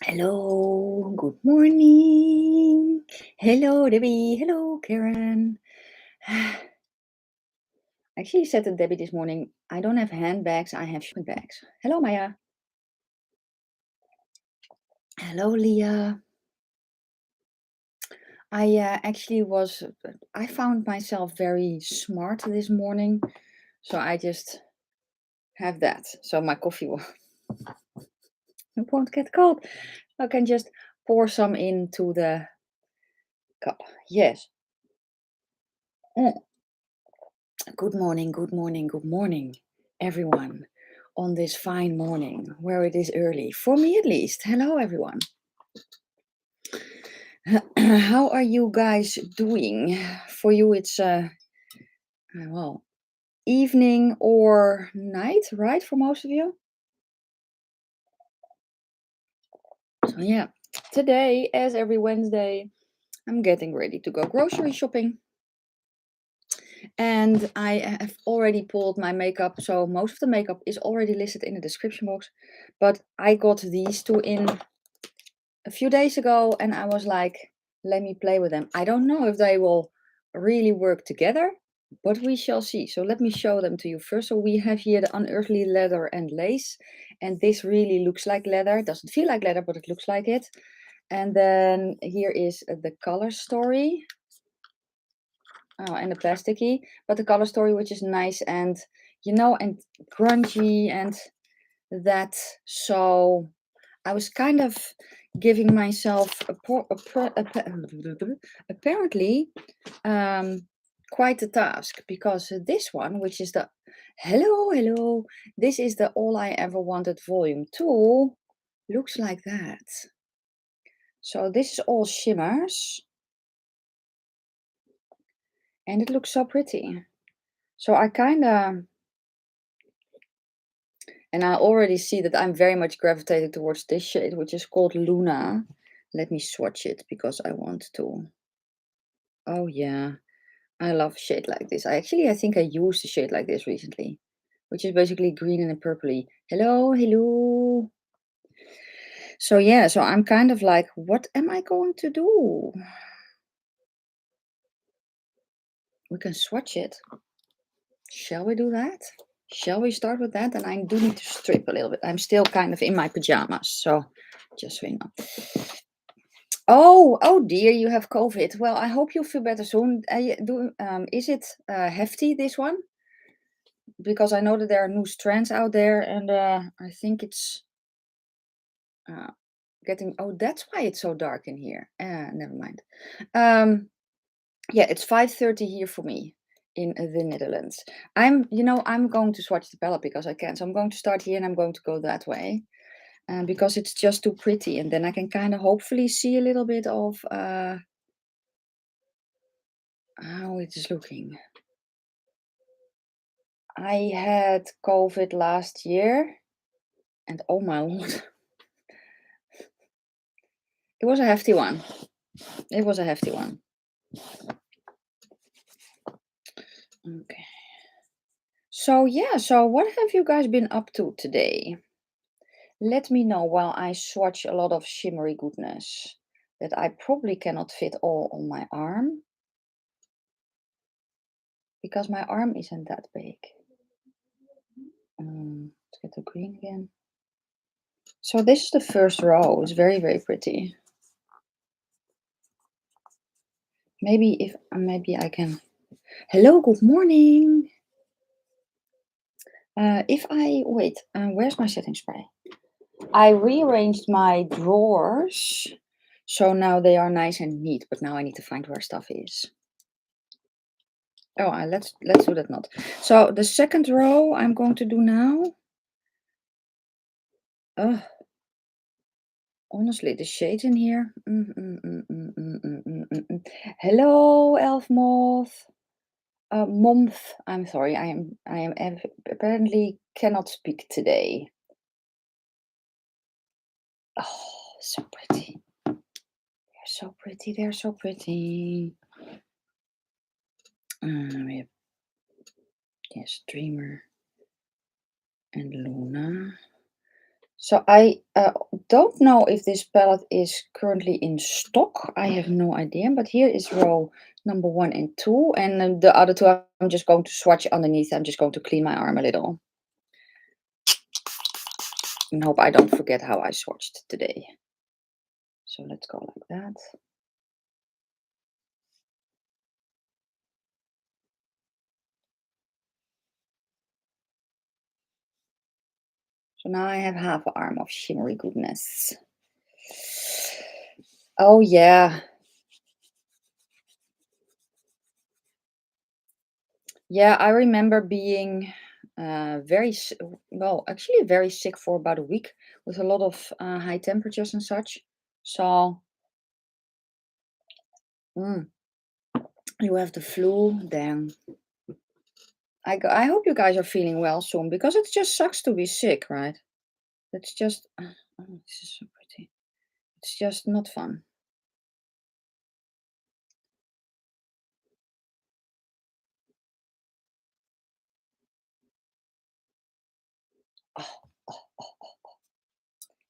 Hello, good morning. Hello, Debbie. Hello, Karen. Actually, said to Debbie this morning, I don't have handbags, I have shopping bags. Hello, Maya. Hello, Leah. I found myself very smart this morning, so I just have that. So my coffee won't get cold. I can just pour some into the cup. Yes. Good morning, good morning, good morning, everyone, on this fine morning where it is early, for me at least. Hello, everyone. How are you guys doing? For you, it's, well, evening or night, right, for most of you? So, yeah, today, as every Wednesday, I'm getting ready to go grocery shopping. And I have already pulled my makeup, so most of the makeup is already listed in the description box. But I got these two in a few days ago and I was like, let me play with them. I don't know if they will really work together, but we shall see. So let me show them to you first. So we have here the Unearthly leather and lace, and this really looks like leather. It doesn't feel like leather, but it looks like it. And then here is the color story. Oh, and the plasticky, but the color story, which is nice and, and grungy and that. So I was kind of giving myself apparently quite a task, because this one, which is the hello, this is the All I Ever Wanted Volume 2, looks like that. So this is all shimmers and it looks so pretty. So I already see that I'm very much gravitating towards this shade, which is called Luna. Let me swatch it because I want to. Oh yeah, I love a shade like this. I think I used a shade like this recently, which is basically green and purpley. Hello. So yeah, so I'm kind of like, what am I going to do? We can swatch it. Shall we do that? Shall we start with that? And I do need to strip a little bit. I'm still kind of in my pajamas, so just so you know. Oh dear, you have COVID. Well, I hope you feel better soon. Is it hefty, this one? Because I know that there are new strands out there, and I think it's getting. Oh, that's why it's so dark in here. Never mind. Yeah, it's 5:30 here for me in the Netherlands. I'm going to swatch the palette because I can. So I'm going to start here and I'm going to go that way. Because it's just too pretty, and then I can kind of hopefully see a little bit of how it is looking. I had COVID last year, and oh my lord, it was a hefty one. It was a hefty one. Okay. So yeah, so what have you guys been up to today? Let me know while I swatch a lot of shimmery goodness that I probably cannot fit all on my arm, because my arm isn't that big. Let's get the green again. So this is the first row. It's very, very pretty. Maybe I can. Hello, good morning. Where's my setting spray? I rearranged my drawers, so now they are nice and neat. But now I need to find where stuff is. Oh, let's do that not. So the second row I'm going to do now. Honestly, the shades in here. Hello, Elf Moth. Month. I'm sorry. I am apparently cannot speak today. Oh, so pretty. They're so pretty. They're so pretty. We have, yes, Dreamer and Luna. So I don't know if this palette is currently in stock. I have no idea. But here is row number 1 and 2. And the other two I'm just going to swatch underneath. I'm just going to clean my arm a little. And hope I don't forget how I swatched today. So let's go like that. So now I have half an arm of shimmery goodness. Oh yeah. Yeah, I remember being actually very sick for about a week with a lot of high temperatures and such. So, mm, you have the flu, then I hope you guys are feeling well soon because it just sucks to be sick, right? It's just, oh, this is so pretty. It's just not fun. Oh, oh, oh, oh.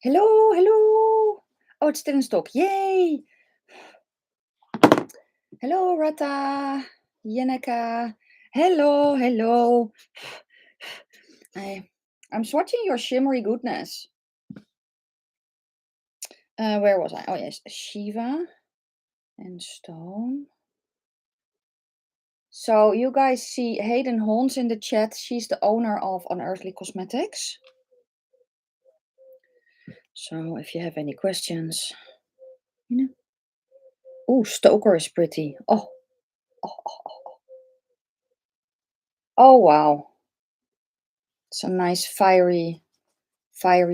Hello, hello. Oh, it's still in stock. Yay. Hello, Rata. Yeneka. Hello, hello. I'm swatching your shimmery goodness. Where was I? Oh, yes. Shiva and Stone. So you guys see Hayden Hons in the chat. She's the owner of Unearthly Cosmetics. So if you have any questions, you know. Oh, Stoker is pretty. Oh, oh, oh, oh. Oh, wow. It's a nice fiery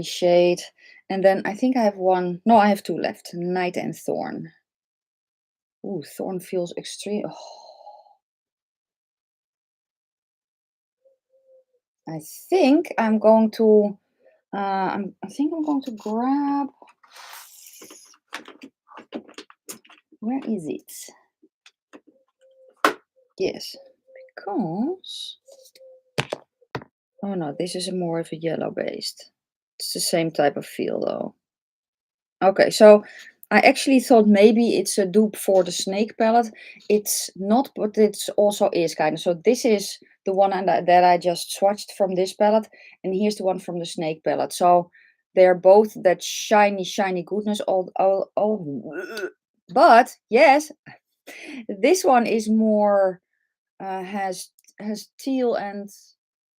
shade. And then I think I have one. No, I have two left. Night and Thorn. Ooh, Thorn feels extreme. Oh. I think I'm going to. I think I'm going to grab. Where is it? Yes, because. Oh no, this is more of a yellow based. It's the same type of feel though. Okay, so I actually thought maybe it's a dupe for the Snake palette. It's not, but it's also is kind of. So this is the one that I just swatched from this palette, and here's the one from the Snake palette. So they're both that shiny, shiny goodness. But yes, this one is more has teal and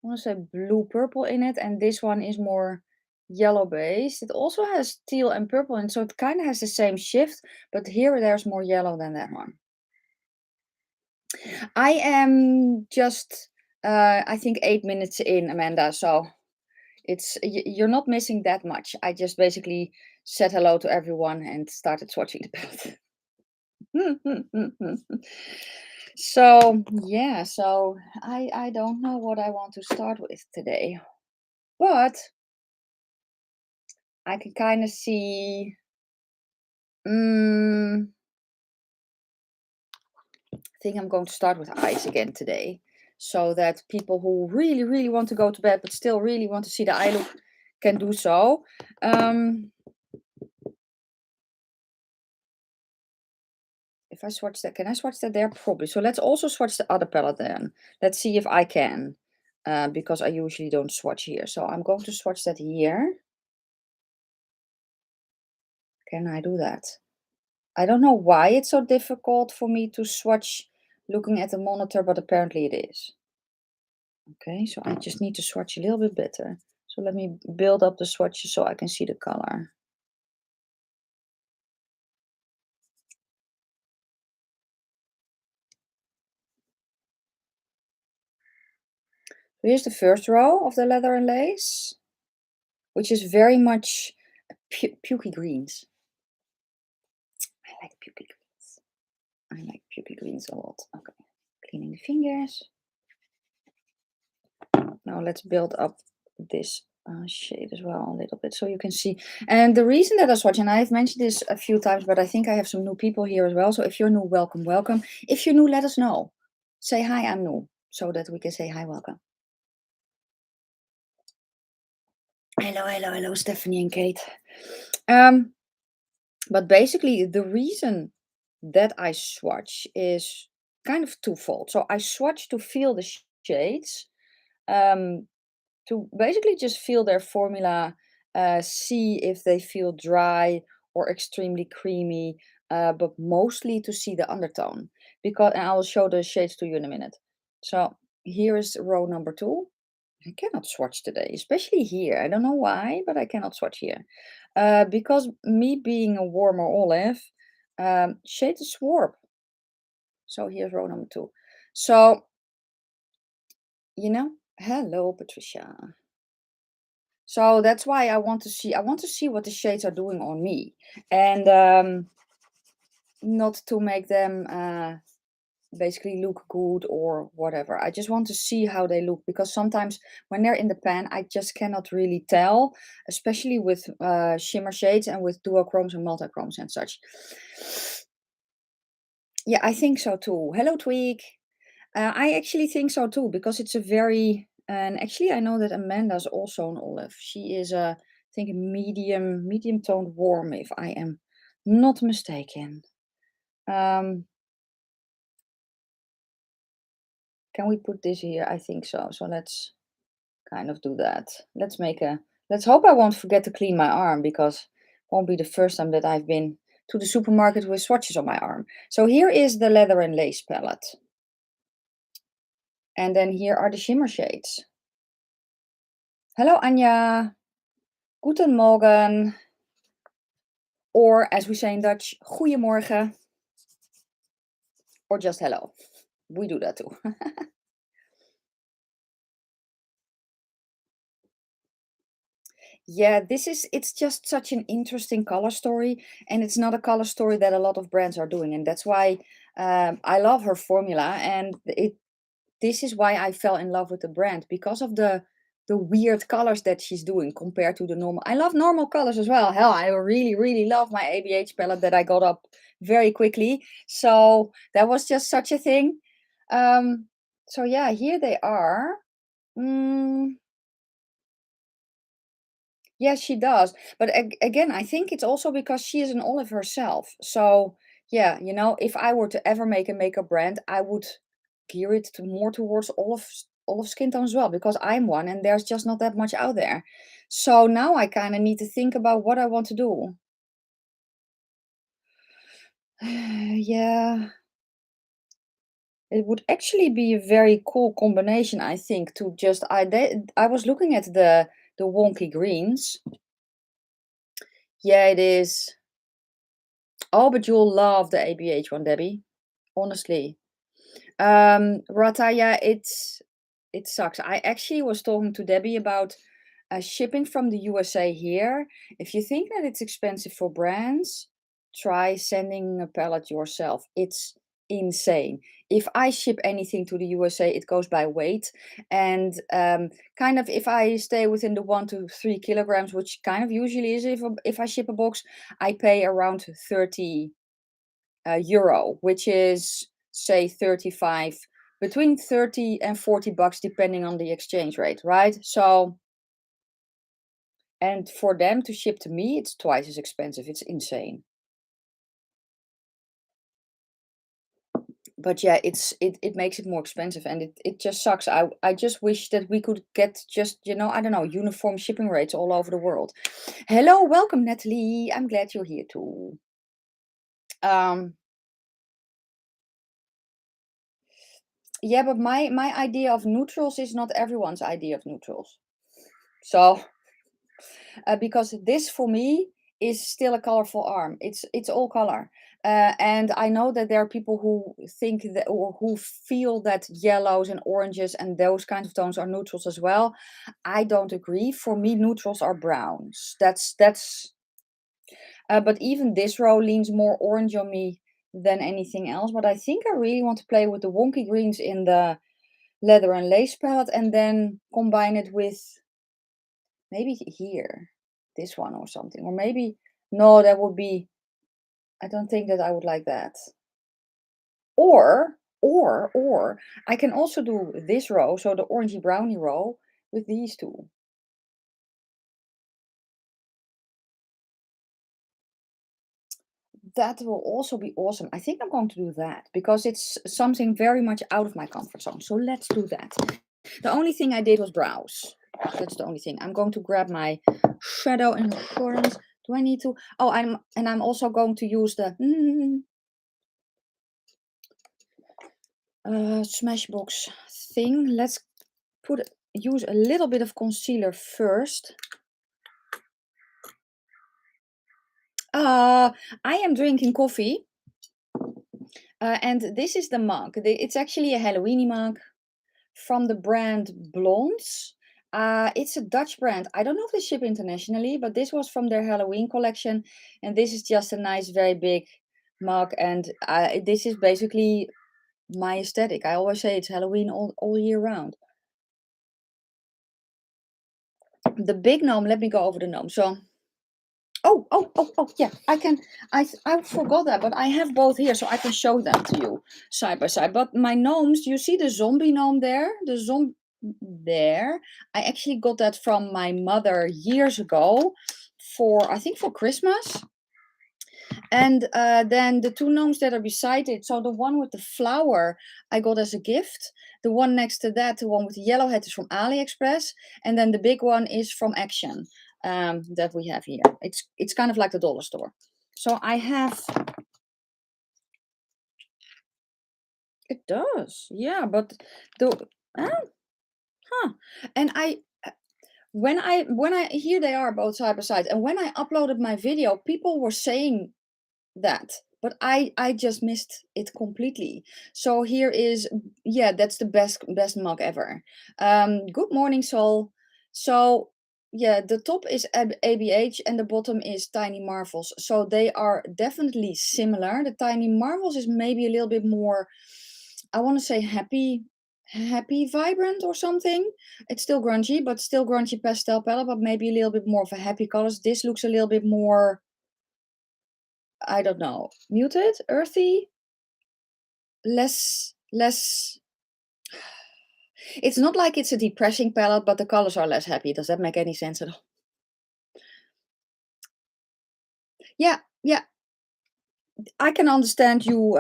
I want to say blue purple in it, and this one is more yellow based. It also has teal and purple, and so it kind of has the same shift, but here there's more yellow than that one. I am just I think 8 minutes in, Amanda, so it's you're not missing that much. I just basically said hello to everyone and started swatching the palette. So yeah, so I don't know what I want to start with today, but I can kind of see. I think I'm going to start with eyes again today, so that people who really, really want to go to bed but still really want to see the eye look can do so. If I swatch that, can I swatch that there? Probably. So let's also swatch the other palette then. Let's see if I can, because I usually don't swatch here. So I'm going to swatch that here. Can I do that? I don't know why it's so difficult for me to swatch looking at the monitor, but apparently it is. Okay, so I just need to swatch a little bit better. So let me build up the swatches so I can see the color. Here's the first row of the leather and lace, which is very much pukey greens. I like pukey greens. I like pukey greens a lot. Okay, cleaning the fingers. Now let's build up this shade as well a little bit so you can see. And the reason that I swatch, and I've mentioned this a few times, but I think I have some new people here as well. So if you're new, welcome, welcome. If you're new, let us know. Say hi, I'm new, so that we can say hi, welcome. Hello, hello, hello, Stephanie and Kate. Um, but basically, the reason that I swatch is kind of twofold. So I swatch to feel the shades, um, to basically just feel their formula, see if they feel dry or extremely creamy, but mostly to see the undertone. Because, and I will show the shades to you in a minute. So here is row number 2. I cannot swatch today, especially here. I don't know why, but I cannot swatch here. Because me being a warmer olive, shade is warm. So here's row number 2. So, hello, Patricia. So that's why I want to see what the shades are doing on me. And not to make them basically look good or whatever. I just want to see how they look, because sometimes when they're in the pan, I just cannot really tell, especially with shimmer shades and with duochromes and multichromes and such. Yeah, I think so too. Hello, Tweak. I actually think so too, because it's a very, and actually I know that Amanda's also an olive. She is a, I think, a medium toned warm, if I am not mistaken. Um, can we put this here? I think so. So let's kind of do that. Let's hope I won't forget to clean my arm, because it won't be the first time that I've been to the supermarket with swatches on my arm. So here is the leather and lace palette. And then here are the shimmer shades. Hello, Anja. Guten Morgen. Or as we say in Dutch, goedemorgen. Or just hello. We do that too. Yeah, it's just such an interesting color story. And it's not a color story that a lot of brands are doing. And that's why I love her formula. And this is why I fell in love with the brand, because of the weird colors that she's doing compared to the normal. I love normal colors as well. Hell, I really, really love my ABH palette that I got up very quickly. So that was just such a thing. Um, so yeah, here they are. Mm, yes, she does. But again, I think it's also because she is an olive herself. So yeah, if I were to ever make a makeup brand, I would gear it to more towards olive skin tone as well, because I'm one and there's just not that much out there. So now I kind of need to think about what I want to do. Yeah, it would actually be a very cool combination, I think, to just I was looking at the wonky greens. Yeah, it is. Oh, but you'll love the ABH one, Debbie. Honestly. Rataya, it sucks. I actually was talking to Debbie about shipping from the USA here. If you think that it's expensive for brands, try sending a pallet yourself. It's insane. If I ship anything to the USA, it goes by weight. And kind of if I stay within the 1 to 3 kilograms, which kind of usually is if I ship a box, I pay around 30 euro, which is say 35, between 30 and 40 bucks, depending on the exchange rate, right? So, and for them to ship to me, it's twice as expensive. It's insane. But yeah, it makes it more expensive, and it just sucks. I just wish that we could get just, I don't know, uniform shipping rates all over the world. Hello, welcome, Natalie. I'm glad you're here too. Um, yeah, but my idea of neutrals is not everyone's idea of neutrals. So because this for me is still a colorful arm. It's all color. And I know that there are people who think that, or who feel that yellows and oranges and those kinds of tones are neutrals as well. I don't agree. For me, neutrals are browns. That's. But even this row leans more orange on me than anything else. But I think I really want to play with the wonky greens in the leather and lace palette, and then combine it with maybe here, this one or something. Or maybe, no, that would be, I don't think that I would like that. Or I can also do this row, so the orangey brownie row, with these two. that will also be awesome. I think I'm going to do that because it's something very much out of my comfort zone. So let's do that. The only thing I did was browse. That's the only thing. I'm going to grab my shadow insurance. Do I need to? Oh, I'm also going to use the Smashbox thing. Let's use a little bit of concealer first. I am drinking coffee. And this is the mug. It's actually a Halloweeny mug from the brand Blondes. It's a Dutch brand. I don't know if they ship internationally, but this was from their Halloween collection. And this is just a nice, very big mug. And this is basically my aesthetic. I always say it's Halloween all year round. The big gnome, let me go over the gnome. So, oh, yeah, I forgot that, but I have both here, so I can show them to you side by side. But my gnomes, you see the zombie gnome there? The zombie there. I actually got that from my mother years ago I think for Christmas. And then the two gnomes that are beside it. So the one with the flower I got as a gift. The one next to that, the one with the yellow head, is from AliExpress. And then the big one is from Action that we have here. It's kind of like the dollar store. So I have... It does. Yeah, but and when I here they are both side by side. And when I uploaded my video, people were saying that, but I just missed it completely. So here is, yeah, that's the best mug ever. Good morning, Sol. So yeah, the top is ABH and the bottom is Tiny Marvels. So they are definitely similar. The Tiny Marvels is maybe a little bit more, I want to say happy vibrant or something. It's still grungy, but still grungy pastel palette, but maybe a little bit more of a happy colors. This looks a little bit more, I don't know, muted, earthy, less. It's not like it's a depressing palette, but the colors are less happy. Does that make any sense at all? Yeah. I can understand you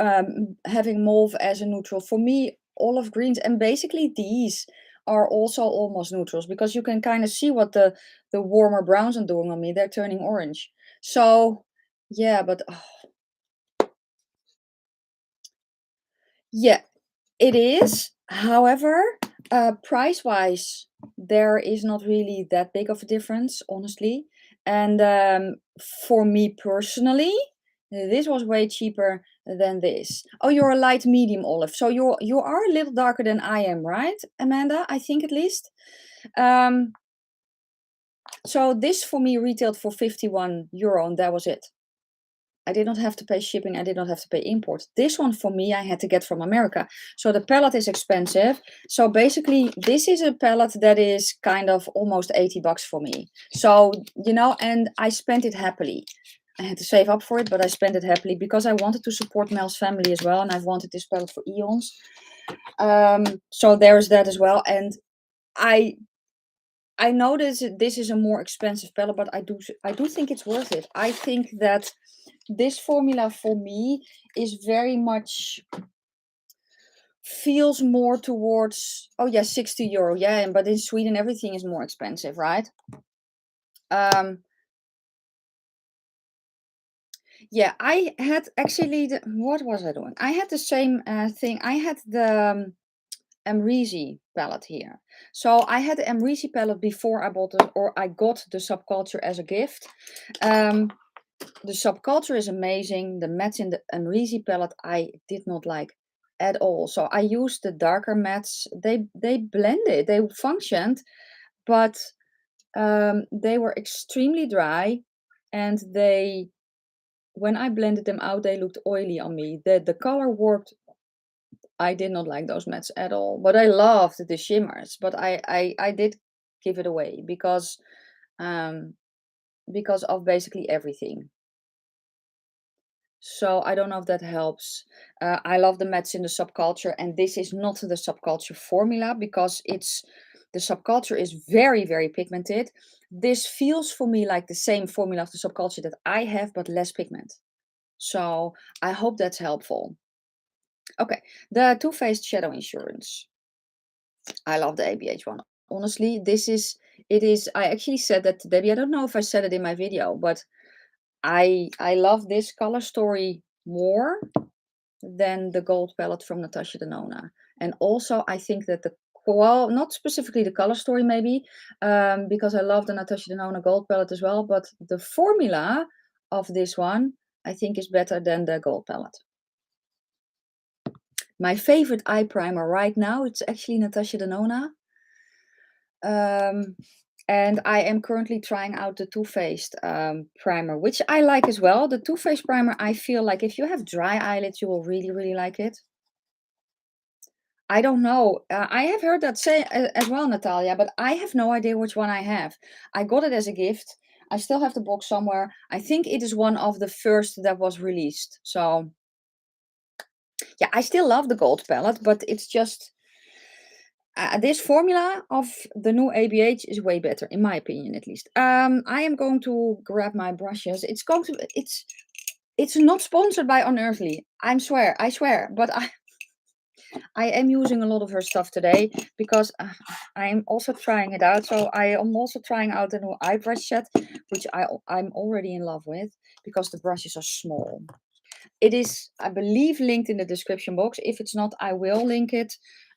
having mauve as a neutral. For me, olive greens, and basically these are also almost neutrals because you can kind of see what the warmer browns are doing on me. They're turning orange. So yeah, but yeah, it is. However, price-wise, there is not really that big of a difference, honestly. And for me personally, this was way cheaper than this. Oh, you're a light medium olive, so you are a little darker than I am, right, Amanda? I think at least. So this for me retailed for €51, and that was it. I did not have to pay shipping. I did not have to pay import. This one for me, I had to get from America. So the palette is expensive. So basically, this is a palette that is kind of almost $80 for me. So, you know, and I spent it happily. I had to save up for it, but I spent it happily because I wanted to support Mel's family as well. And I've wanted this palette for eons. So there's that as well. And I know this is a more expensive palette, but I do think it's worth it. I think that this formula for me is very much feels more towards, oh yeah, €60. Yeah, but in Sweden everything is more expensive, right? Yeah, I had actually what was I doing? I had the same thing. I had the Amrizi palette here. So I had the Amrizi palette before I bought it, or I got the Subculture as a gift. The Subculture is amazing. The mattes in the Amrizi palette I did not like at all. So I used the darker mattes. They blended, they functioned, but they were extremely dry, and when I blended them out, they looked oily on me. The color warped. I did not like those mattes at all, but I loved the shimmers. But I did give it away because of basically everything. So I don't know if that helps. I love the mattes in the Subculture, and this is not the Subculture formula because the Subculture is very, very pigmented. This feels for me like the same formula of the Subculture that I have, but less pigment. So I hope that's helpful. Okay, the Too Faced Shadow Insurance. I love the ABH one. Honestly, I actually said that to Debbie. I don't know if I said it in my video, but I love this color story more than the gold palette from Natasha Denona. And also I think that well, not specifically the color story maybe, because I love the Natasha Denona gold palette as well, but the formula of this one I think is better than the gold palette. My favorite eye primer right now, it's actually Natasha Denona. And I am currently trying out the Too Faced primer, which I like as well. The Too Faced primer, I feel like if you have dry eyelids, you will really, really like it. I don't know. I have heard that say as well, Natalia, but I have no idea which one I have. I got it as a gift. I still have the box somewhere. I think it is one of the first that was released. So, yeah, I still love the gold palette, but it's just this formula of the new ABH is way better, in my opinion, at least. I am going to grab my brushes. It's not sponsored by Unearthly. I swear, but I am using a lot of her stuff today because I'm also trying it out. So I am also trying out the new eye brush set, which I'm already in love with because the brushes are small. It is, I believe, linked in the description box. If it's not, I will link it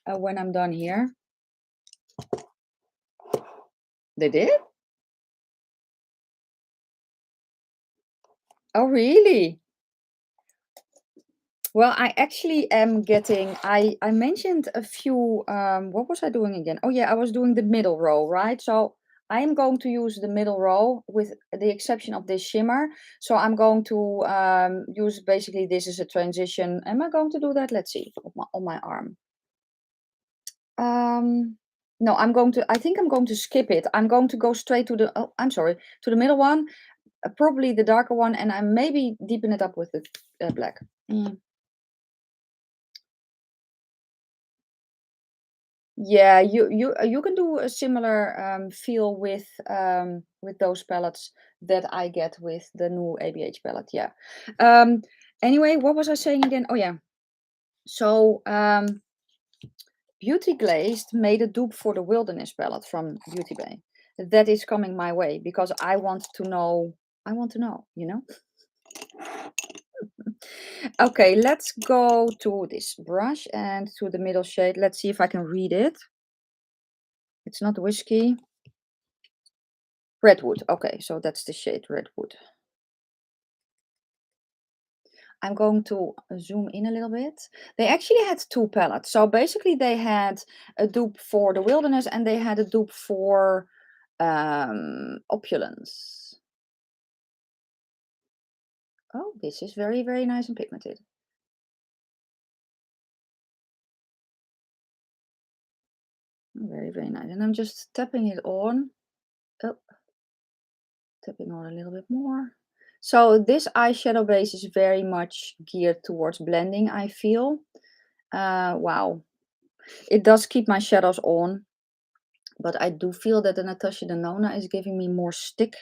when I'm done here. They did? Oh, really? Well, I actually am getting, I mentioned a few, what was I doing again? Oh yeah, I was doing the middle row, right? So I am going to use the middle row with the exception of this shimmer. So I'm going to use basically this as a transition. Am I going to do that? Let's see, on my arm. No, I think I'm going to skip it. I'm going to go straight to I'm sorry, to the middle one, probably the darker one, and I maybe deepen it up with the black. Yeah, you can do a similar feel with those palettes that I get with the new ABH palette. Yeah. Anyway, what was I saying again? Oh yeah. So Beauty Glazed made a dupe for the Wilderness palette from Beauty Bay. That is coming my way because I want to know. I want to know. You know. Okay, let's go to this brush and to the middle shade. Let's see if I can read it. It's not whiskey. Redwood. Okay, so that's the shade Redwood. I'm going to zoom in a little bit. They actually had two palettes. So basically they had a dupe for the Wilderness and they had a dupe for Opulence. Oh, this is very, very nice and pigmented. Very, very nice. And I'm just tapping it on. Oh, tapping on a little bit more. So this eyeshadow base is very much geared towards blending, I feel. Wow. It does keep my shadows on, but I do feel that the Natasha Denona is giving me more stick.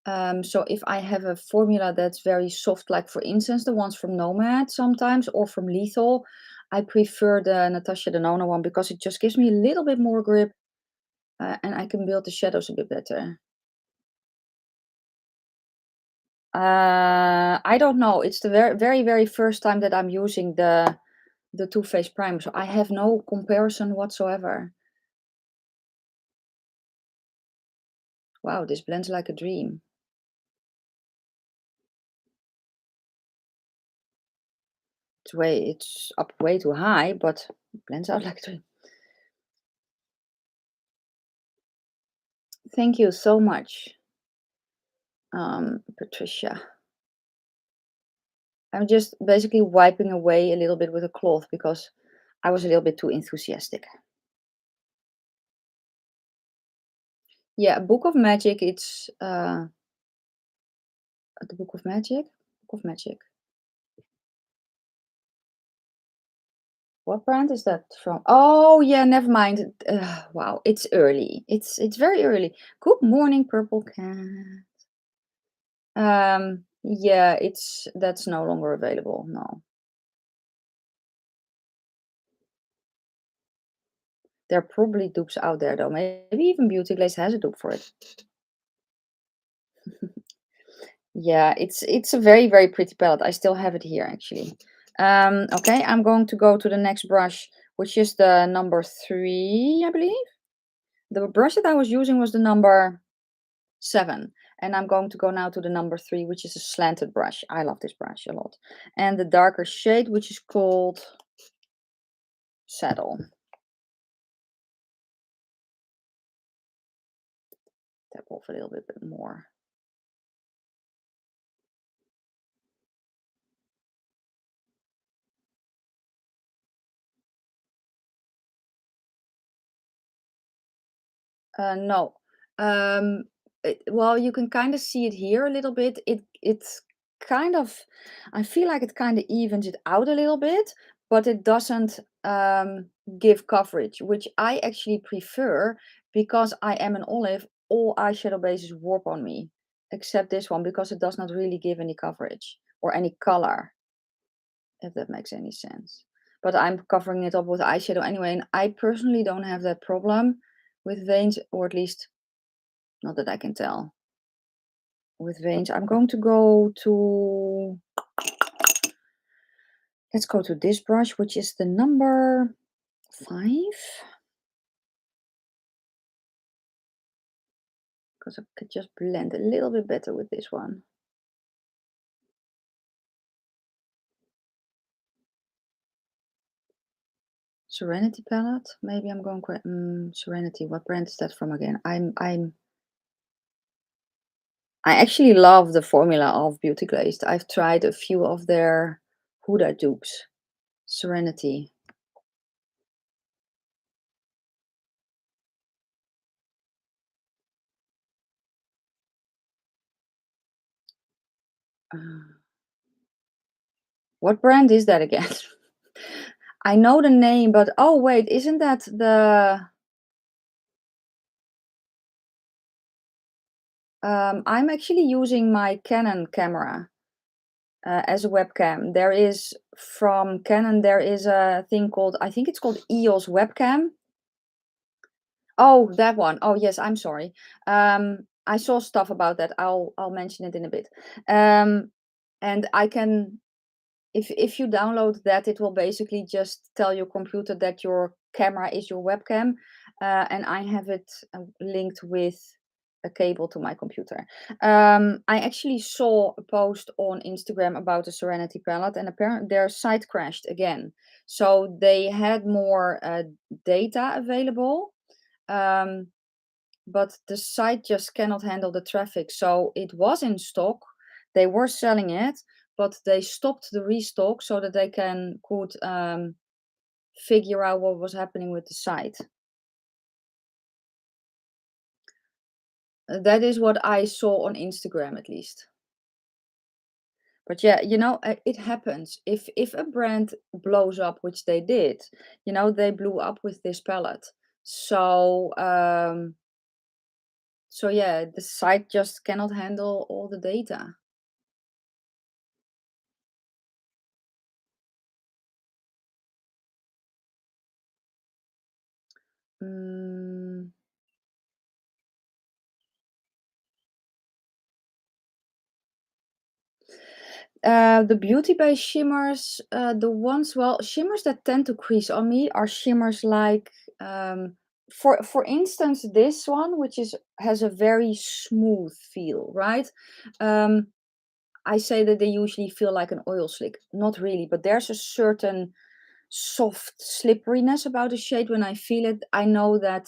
So if I have a formula that's very soft, like for instance, the ones from Nomad sometimes, or from Lethal, I prefer the Natasha Denona one because it just gives me a little bit more grip and I can build the shadows a bit better. I don't know. It's the very, very, very first time that I'm using the Too Faced primer, so I have no comparison whatsoever. Wow, this blends like a dream. It's up way too high, but it blends out like a dream. Thank you so much, Patricia. I'm just basically wiping away a little bit with a cloth because I was a little bit too enthusiastic. Yeah, Book of Magic. It's the Book of Magic. Book of Magic. What brand is that from? Oh yeah, never mind. Wow, it's early. It's very early. Good morning, Purple Cat. Yeah, that's no longer available. No. There are probably dupes out there though. Maybe even Beauty Glaze has a dupe for it. Yeah, it's a very, very pretty palette. I still have it here actually. Okay, I'm going to go to the next brush, which is the number 3, I believe. The brush that I was using was the number 7. And I'm going to go now to the number 3, which is a slanted brush. I love this brush a lot. And the darker shade, which is called Saddle. Tap off a little bit more. No. Well, you can kind of see it here a little bit. It's kind of, I feel like it kind of evens it out a little bit, but it doesn't give coverage, which I actually prefer because I am an olive. All eyeshadow bases warp on me, except this one because it does not really give any coverage or any color, if that makes any sense. But I'm covering it up with eyeshadow anyway, and I personally don't have that problem with veins, or at least not that I can tell. With veins, I'm going to go to, let's go to this brush, which is the number 5. Because I could just blend a little bit better with this one. Serenity Palette. Maybe I'm going Serenity. What brand is that from again? I actually love the formula of Beauty Glazed. I've tried a few of their Huda dupes. Serenity. What brand is that again? I know the name, but oh wait, isn't that the I'm actually using my Canon camera as a webcam. There is from Canon, there is a thing called, I think it's called EOS webcam. Oh, that one. Oh yes, I'm sorry. I saw stuff about that. I'll mention it in a bit. And I can, if you download that, it will basically just tell your computer that your camera is your webcam, and I have it linked with a cable to my computer. I actually saw a post on Instagram about the Serenity palette, and apparently their site crashed again. So they had more data available, um, but the site just cannot handle the traffic. So it was in stock, they were selling it, but they stopped the restock so that they could figure out what was happening with the site. That is what I saw on Instagram, at least. But yeah, it happens. If a brand blows up, which they did, they blew up with this palette. So so yeah, the site just cannot handle all the data. Mm, the beauty bay shimmers, the ones, well, shimmers that tend to crease on me are shimmers like, for instance, this one, which has a very smooth feel, right? Um, I say that they usually feel like an oil slick. Not really, but there's a certain soft slipperiness about the shade. When I feel it, I know that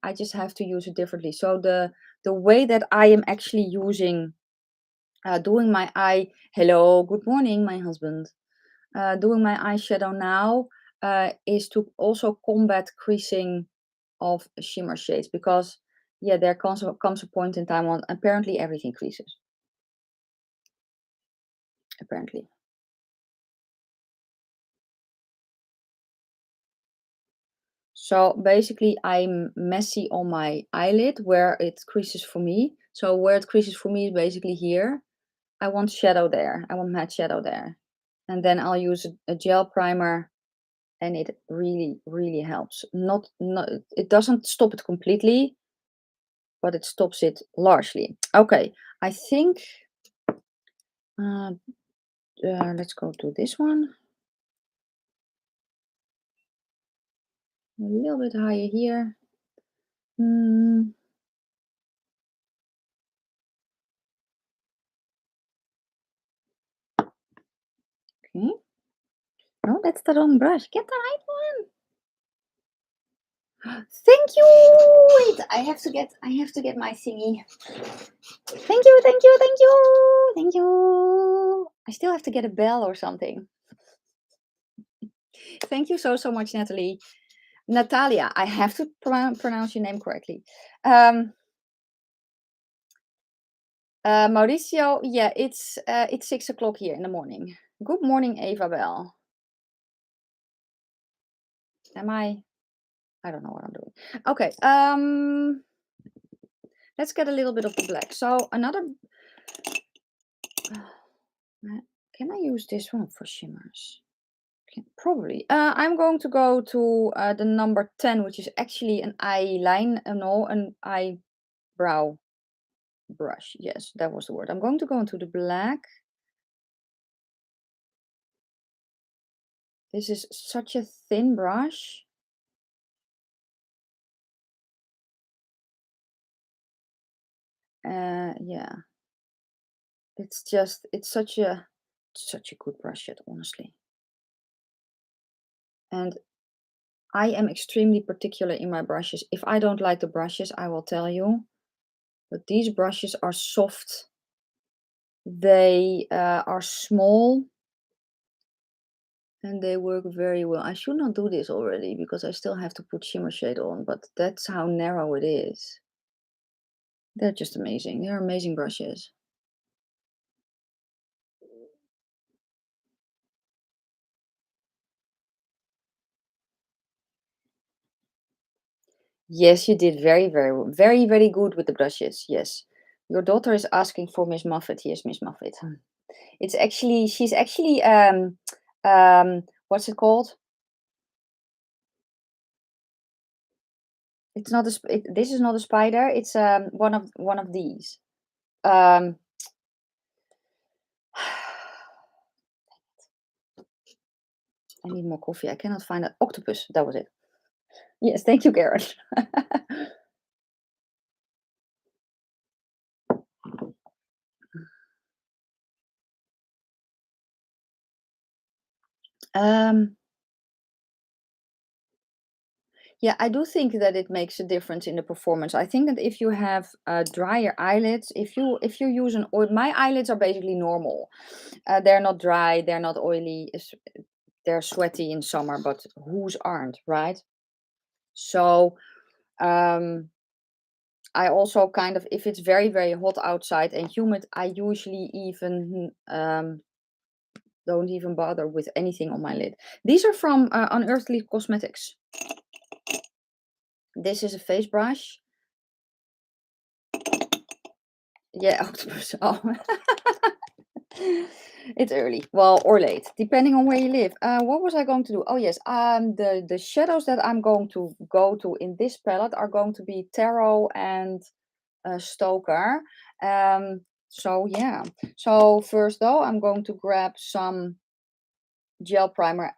I just have to use it differently. So the way that I am actually using, doing my eye, hello, good morning, my husband. Doing my eyeshadow now is to also combat creasing of shimmer shades, because yeah, there comes a point in time when apparently everything creases. Apparently. So basically, I'm messy on my eyelid where it creases for me. So where it creases for me is basically here. I want shadow there. I want matte shadow there. And then I'll use a gel primer, and it really, really helps. Not, it doesn't stop it completely, but it stops it largely. Okay, I think, let's go to this one. A little bit higher here. Okay. No, that's the wrong brush. Get the right one. Thank you. Wait, I have to get my thingy. Thank you, thank you, thank you, thank you. I still have to get a bell or something. Thank you so much, Natalie. Natalia, I have to pronounce your name correctly. Mauricio, yeah, it's 6 o'clock here in the morning. Good morning, Eva Bell. Am I don't know what I'm doing. Okay, let's get a little bit of the black. So another, can I use this one for shimmers? Probably. I'm going to go to the number 10, which is actually an an eyebrow brush. Yes, that was the word. I'm going to go into the black. This is such a thin brush. Yeah. It's such a good brush yet, honestly. And I am extremely particular in my brushes. If I don't like the brushes, I will tell you. But these brushes are soft. They are small. And they work very well. I should not do this already because I still have to put shimmer shade on. But that's how narrow it is. They're just amazing. They're amazing brushes. Yes, you did very, very, very good with the brushes. Yes. Your daughter is asking for Miss Muffet. Yes, Miss Muffet. It's actually, she's actually, what's it called? It's not this is not a spider. It's one of these. I need more coffee. I cannot find an octopus. That was it. Yes, thank you, Garrett. Yeah, I do think that it makes a difference in the performance. I think that if you have drier eyelids, if you use an oil, my eyelids are basically normal. They're not dry, they're not oily. They're sweaty in summer, but whose aren't, right? So I also kind of, if it's very, very hot outside and humid, I usually even don't even bother with anything on my lid. These are from Unearthly Cosmetics. This is a face brush. Yeah, octopus. Oh. It's early. Well, or late, depending on where you live. What was I going to do? Oh, yes. The shadows that I'm going to go to in this palette are going to be Tarot and Stoker. So, yeah. So, first, though, I'm going to grab some gel primer.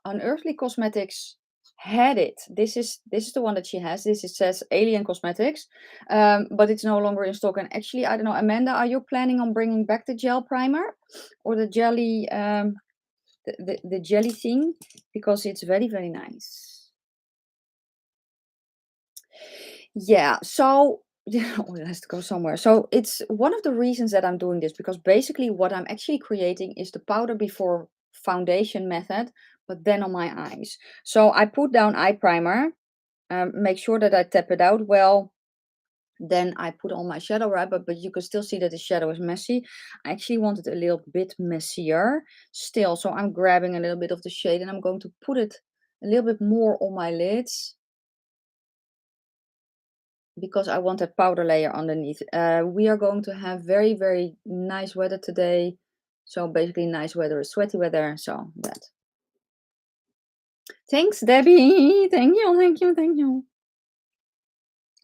Unearthly Cosmetics had it. This is the one that she has. It says Alien Cosmetics, but it's no longer in stock. And actually, I don't know, Amanda, are you planning on bringing back the gel primer or the jelly, the jelly thing? Because it's very, very nice. Yeah. So oh, it has to go somewhere. So it's one of the reasons that I'm doing this, because basically what I'm actually creating is the powder before foundation method, but then on my eyes. So I put down eye primer, make sure that I tap it out well. Then I put on my shadow, right? But you can still see that the shadow is messy. I actually want it a little bit messier still. So I'm grabbing a little bit of the shade and I'm going to put it a little bit more on my lids. because I want that powder layer underneath. We are going to have very, very nice weather today. So basically nice weather is sweaty weather. So that. Thanks, Debbie. Thank you, thank you, thank you.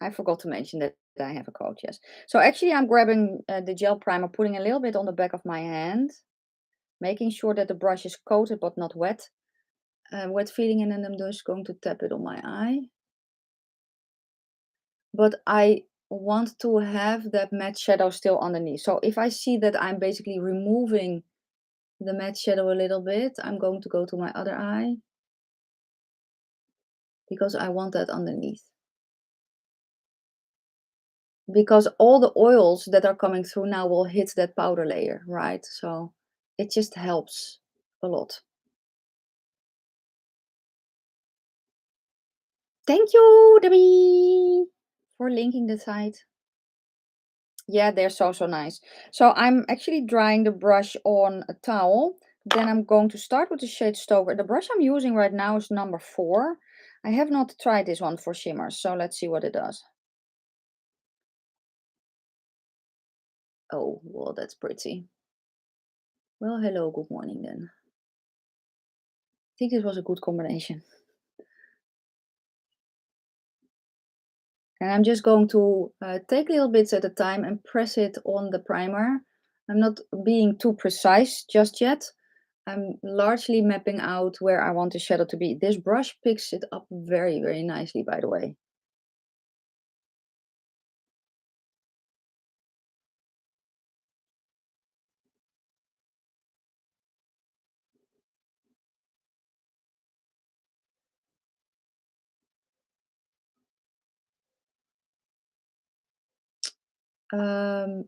I forgot to mention that I have a code, yes. So actually I'm grabbing the gel primer, putting a little bit on the back of my hand, making sure that the brush is coated but not wet. Wet feeling, and then I'm just going to tap it on my eye. But I want to have that matte shadow still underneath. So if I see that I'm basically removing the matte shadow a little bit, I'm going to go to my other eye, because I want that underneath. Because all the oils that are coming through now will hit that powder layer, right? So it just helps a lot. Thank you, Debbie, for linking the site. Yeah, they're so nice. So I'm actually drying the brush on a towel. Then I'm going to start with the shade Stover. The brush I'm using right now is number 4. I have not tried this one for shimmers, so let's see what it does. Oh, well, that's pretty. Well, hello, good morning then. I think this was a good combination. And I'm just going to take little bits at a time and press it on the primer. I'm not being too precise just yet. I'm largely mapping out where I want the shadow to be. This brush picks it up very, very nicely, by the way.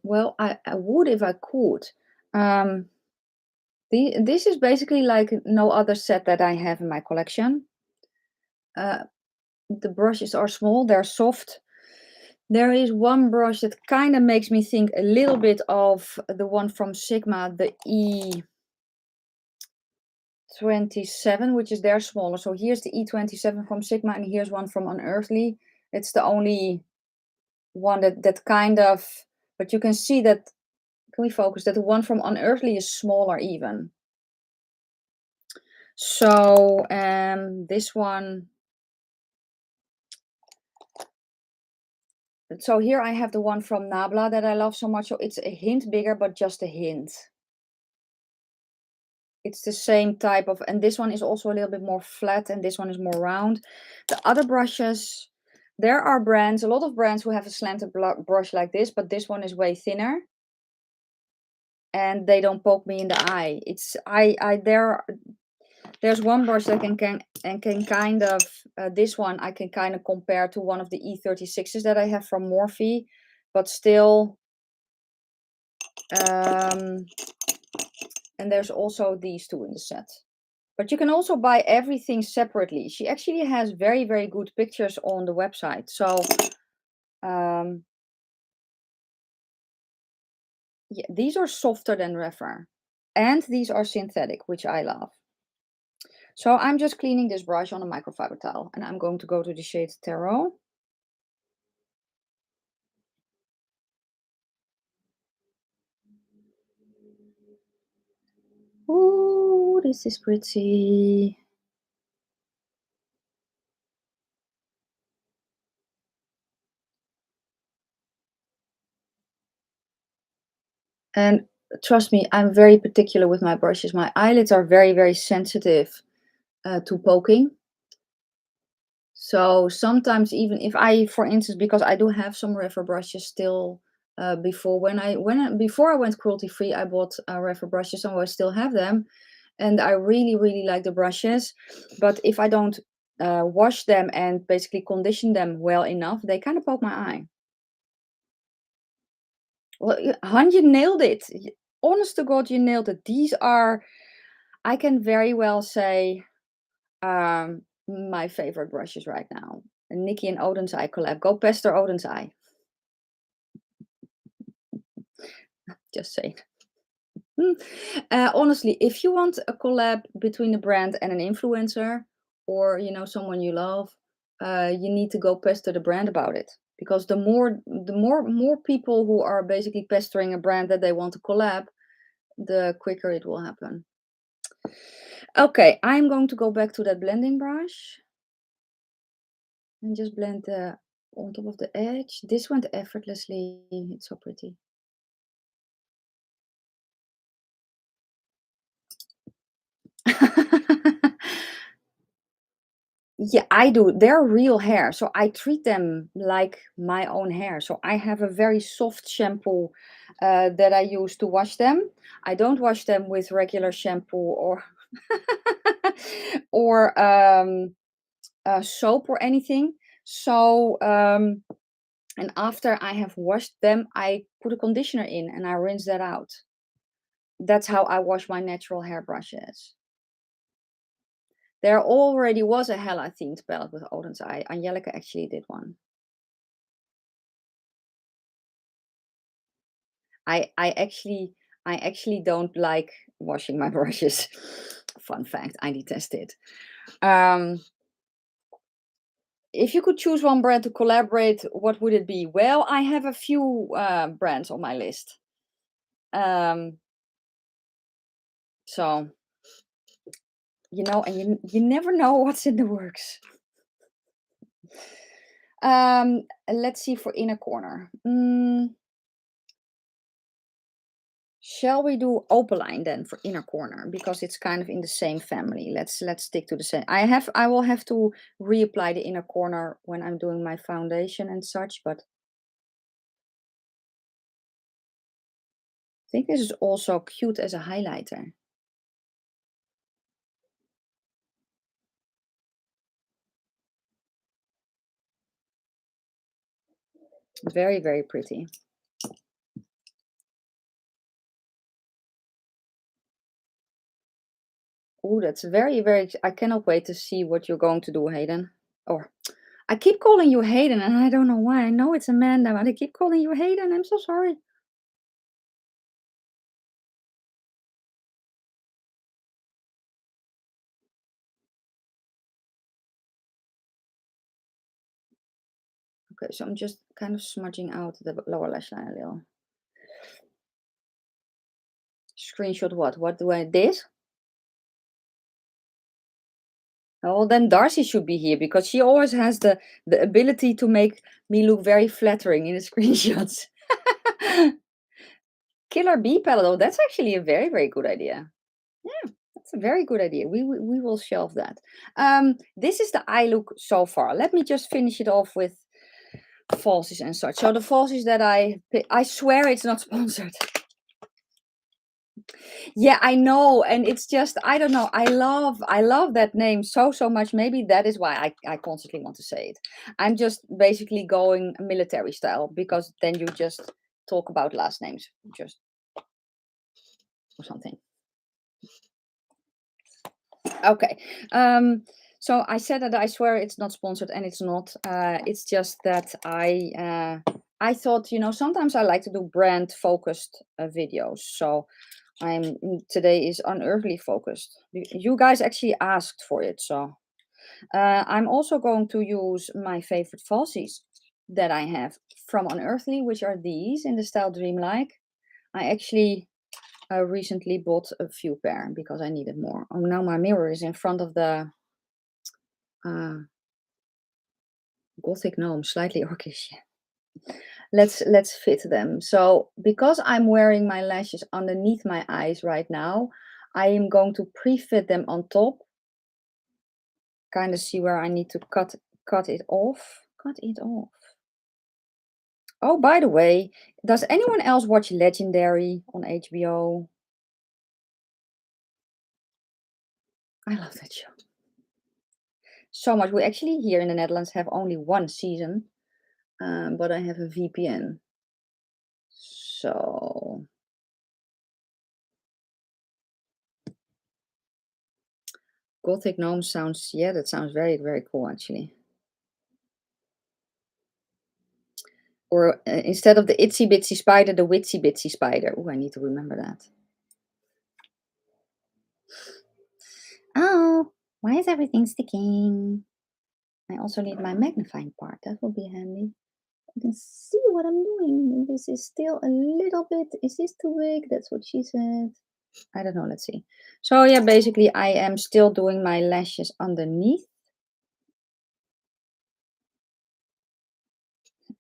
Well, I would if I could. This is basically like no other set that I have in my collection. The brushes are small, they're soft. There is one brush that kind of makes me think a little bit of the one from Sigma, the E27, which is their smaller. So here's the E27 from Sigma, and here's one from Unearthly. It's the only one that kind of, but you can see that, can we focus, that the one from Unearthly is smaller even. So this one, so here I have the one from Nabla that I love so much. So it's a hint bigger, but just a hint. It's the same type of, and this one is also a little bit more flat, and this one is more round. The other brushes, there are brands, a lot of brands who have a slanted brush like this, but this one is way thinner. And they don't poke me in the eye. It's there's one brush that can kind of this one I can kind of compare to one of the E36s that I have from Morphe, but still. And there's also these two in the set. But you can also buy everything separately. She actually has very, very good pictures on the website. So yeah, these are softer than Refer. And these are synthetic, which I love. So I'm just cleaning this brush on a microfiber towel, and I'm going to go to the shade Tarot. Oh, this is pretty. And trust me, I'm very particular with my brushes. My eyelids are very, very sensitive to poking. So sometimes even if I, for instance, because I do have some Refer brushes still, before before I went cruelty free, I bought Refer brushes, and I still have them, and I really, really like the brushes. But if I don't wash them and basically condition them well enough, they kind of poke my eye. Well, Han, you nailed it. Honest to God, you nailed it. These are, I can very well say, my favorite brushes right now. And Nikki and Odin's Eye collab. Go pester Odin's Eye. Just saying. Honestly, if you want a collab between a brand and an influencer, or someone you love, you need to go pester the brand about it. because the more people who are basically pestering a brand that they want to collab, the quicker it will happen. Okay, I'm going to go back to that blending brush and just blend the on top of the edge. This went effortlessly. It's so pretty. Yeah, I do. They're real hair, so I treat them like my own hair. So I have a very soft shampoo that I use to wash them. I don't wash them with regular shampoo or or soap or anything. So and after I have washed them, I put a conditioner in and I rinse that out. That's how I wash my natural hair brushes. There already was a Hella themed palette with Odin's Eye. Angelica actually did one. I actually don't like washing my brushes. Fun fact, I detest it. If you could choose one brand to collaborate, what would it be? Well, I have a few brands on my list. So, you know, and you never know what's in the works. Let's see for inner corner. Shall we do Opaline then for inner corner, because it's kind of in the same family. Let's stick to the same. I will have to reapply the inner corner when I'm doing my foundation and such, but I think this is also cute as a highlighter. Very, very pretty. Oh, that's very, very. I cannot wait to see what you're going to do, Hayden. Or I keep calling you Hayden, and I don't know why. I know it's Amanda, but I keep calling you Hayden. I'm so sorry. Okay, so I'm just kind of smudging out the lower lash line a little. Screenshot what? What do I did? Oh, then Darcy should be here because she always has the ability to make me look very flattering in the screenshots. Killer Bee palette. Oh, that's actually a very, very good idea. Yeah, that's a very good idea. We will shelve that. This is the eye look so far. Let me just finish it off with falsies and such. So the falsies that I swear it's not sponsored. Yeah, I know, and it's just I don't know. I love that name so much. Maybe that is why I constantly want to say it. I'm just basically going military style because then you just talk about last names, just or something. Okay. So I said that I swear it's not sponsored, and it's not. It's just that I thought, you know, sometimes I like to do brand focused videos. So today is unearthly focused. You guys actually asked for it, so I'm also going to use my favorite falsies that I have from Unearthly, which are these in the style Dreamlike. I actually recently bought a few pair because I needed more. Oh, now my mirror is in front of the Gothic gnome, slightly orcish. Let's fit them. So because I'm wearing my lashes underneath my eyes right now, I am going to pre-fit them on top. Kind of see where I need to cut it off. Cut it off. Oh, by the way, does anyone else watch Legendary on HBO? I love that show so much. We actually here in the Netherlands have only one season, but I have a VPN. So Gothic gnome sounds, yeah, that sounds very, very cool actually. Or instead of the itsy bitsy spider, the witsy bitsy spider. Oh, I need to remember that. Oh, why is everything sticking? I also need my magnifying part. That will be handy. You can see what I'm doing. This is still a little bit, is this too big? That's what she said. I don't know, let's see. So yeah, basically I am still doing my lashes underneath.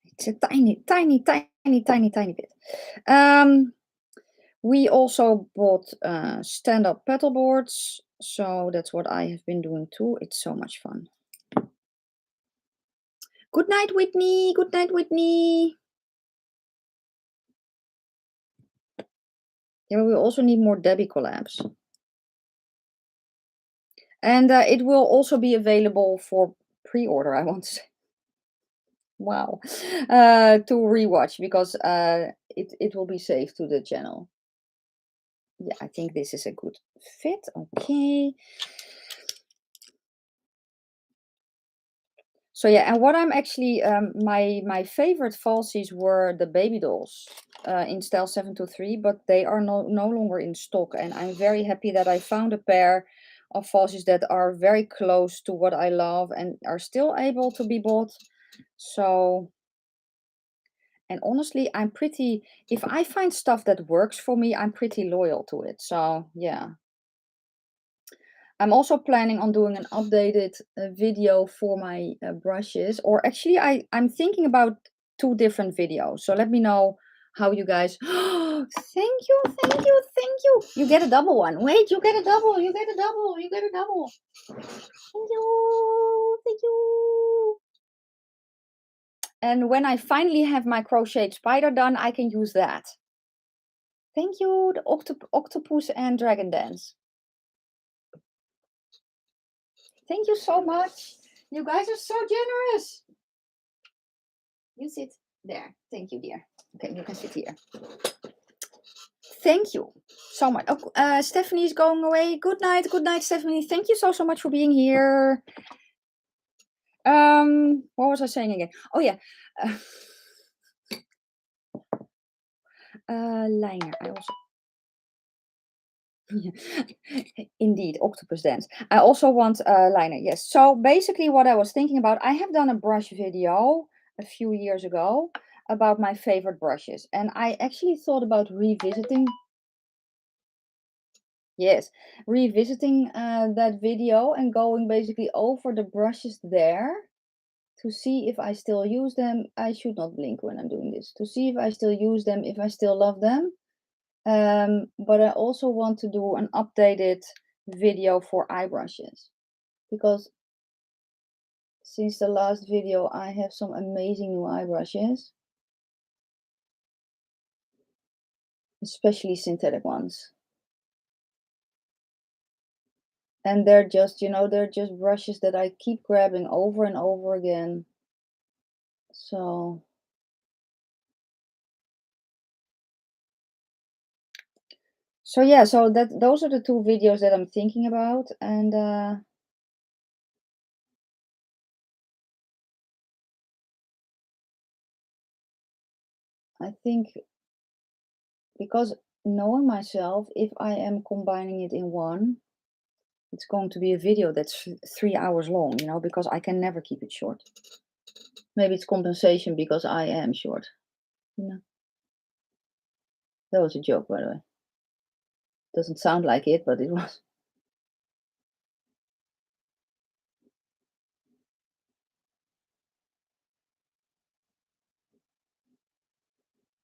It's a tiny, tiny, tiny, tiny, tiny bit. We also bought stand-up paddle boards. So that's what I have been doing too. It's so much fun. Good night, Whitney. Good night, Whitney. Yeah, but we also need more Debbie collabs. And it will also be available for pre-order, I want to say. Wow. To rewatch because it will be saved to the channel. Yeah, I think this is a good fit. Okay. So yeah, and what I'm actually my favorite falsies were the baby dolls in style 723, but they are no longer in stock, and I'm very happy that I found a pair of falsies that are very close to what I love and are still able to be bought. So, and honestly, I'm pretty, if I find stuff that works for me, I'm pretty loyal to it. So yeah. I'm also planning on doing an updated video for my brushes, or actually I'm thinking about 2 different videos. So let me know how you guys, thank you, thank you, thank you. You get a double one. Wait, you get a double, you get a double, you get a double. Thank you, thank you. And when I finally have my crochet spider done, I can use that. Thank you, the octopus and dragon dance. Thank you so much. You guys are so generous. You sit there. Thank you, dear. Okay, you can sit here. Thank you so much. Oh, Stephanie's going away. Good night, Stephanie. Thank you so much for being here. What was I saying again? Oh yeah. Liner. I also. Indeed, octopus dance. I also want liner. Yes. So basically, what I was thinking about, I have done a brush video a few years ago about my favorite brushes, and I actually thought about revisiting. Yes, revisiting that video and going basically over the brushes there to see if I still use them. I should not blink when I'm doing this. To see if I still use them, if I still love them. But I also want to do an updated video for eye brushes because since the last video I have some amazing new eye brushes, especially synthetic ones. And they're just, they're just brushes that I keep grabbing over and over again. So yeah, so those are the 2 videos that I'm thinking about, and I think because knowing myself, if I am combining it in one, it's going to be a video that's 3 hours long, because I can never keep it short. Maybe it's compensation because I am short. That was a joke, by the way. Doesn't sound like it, but it was.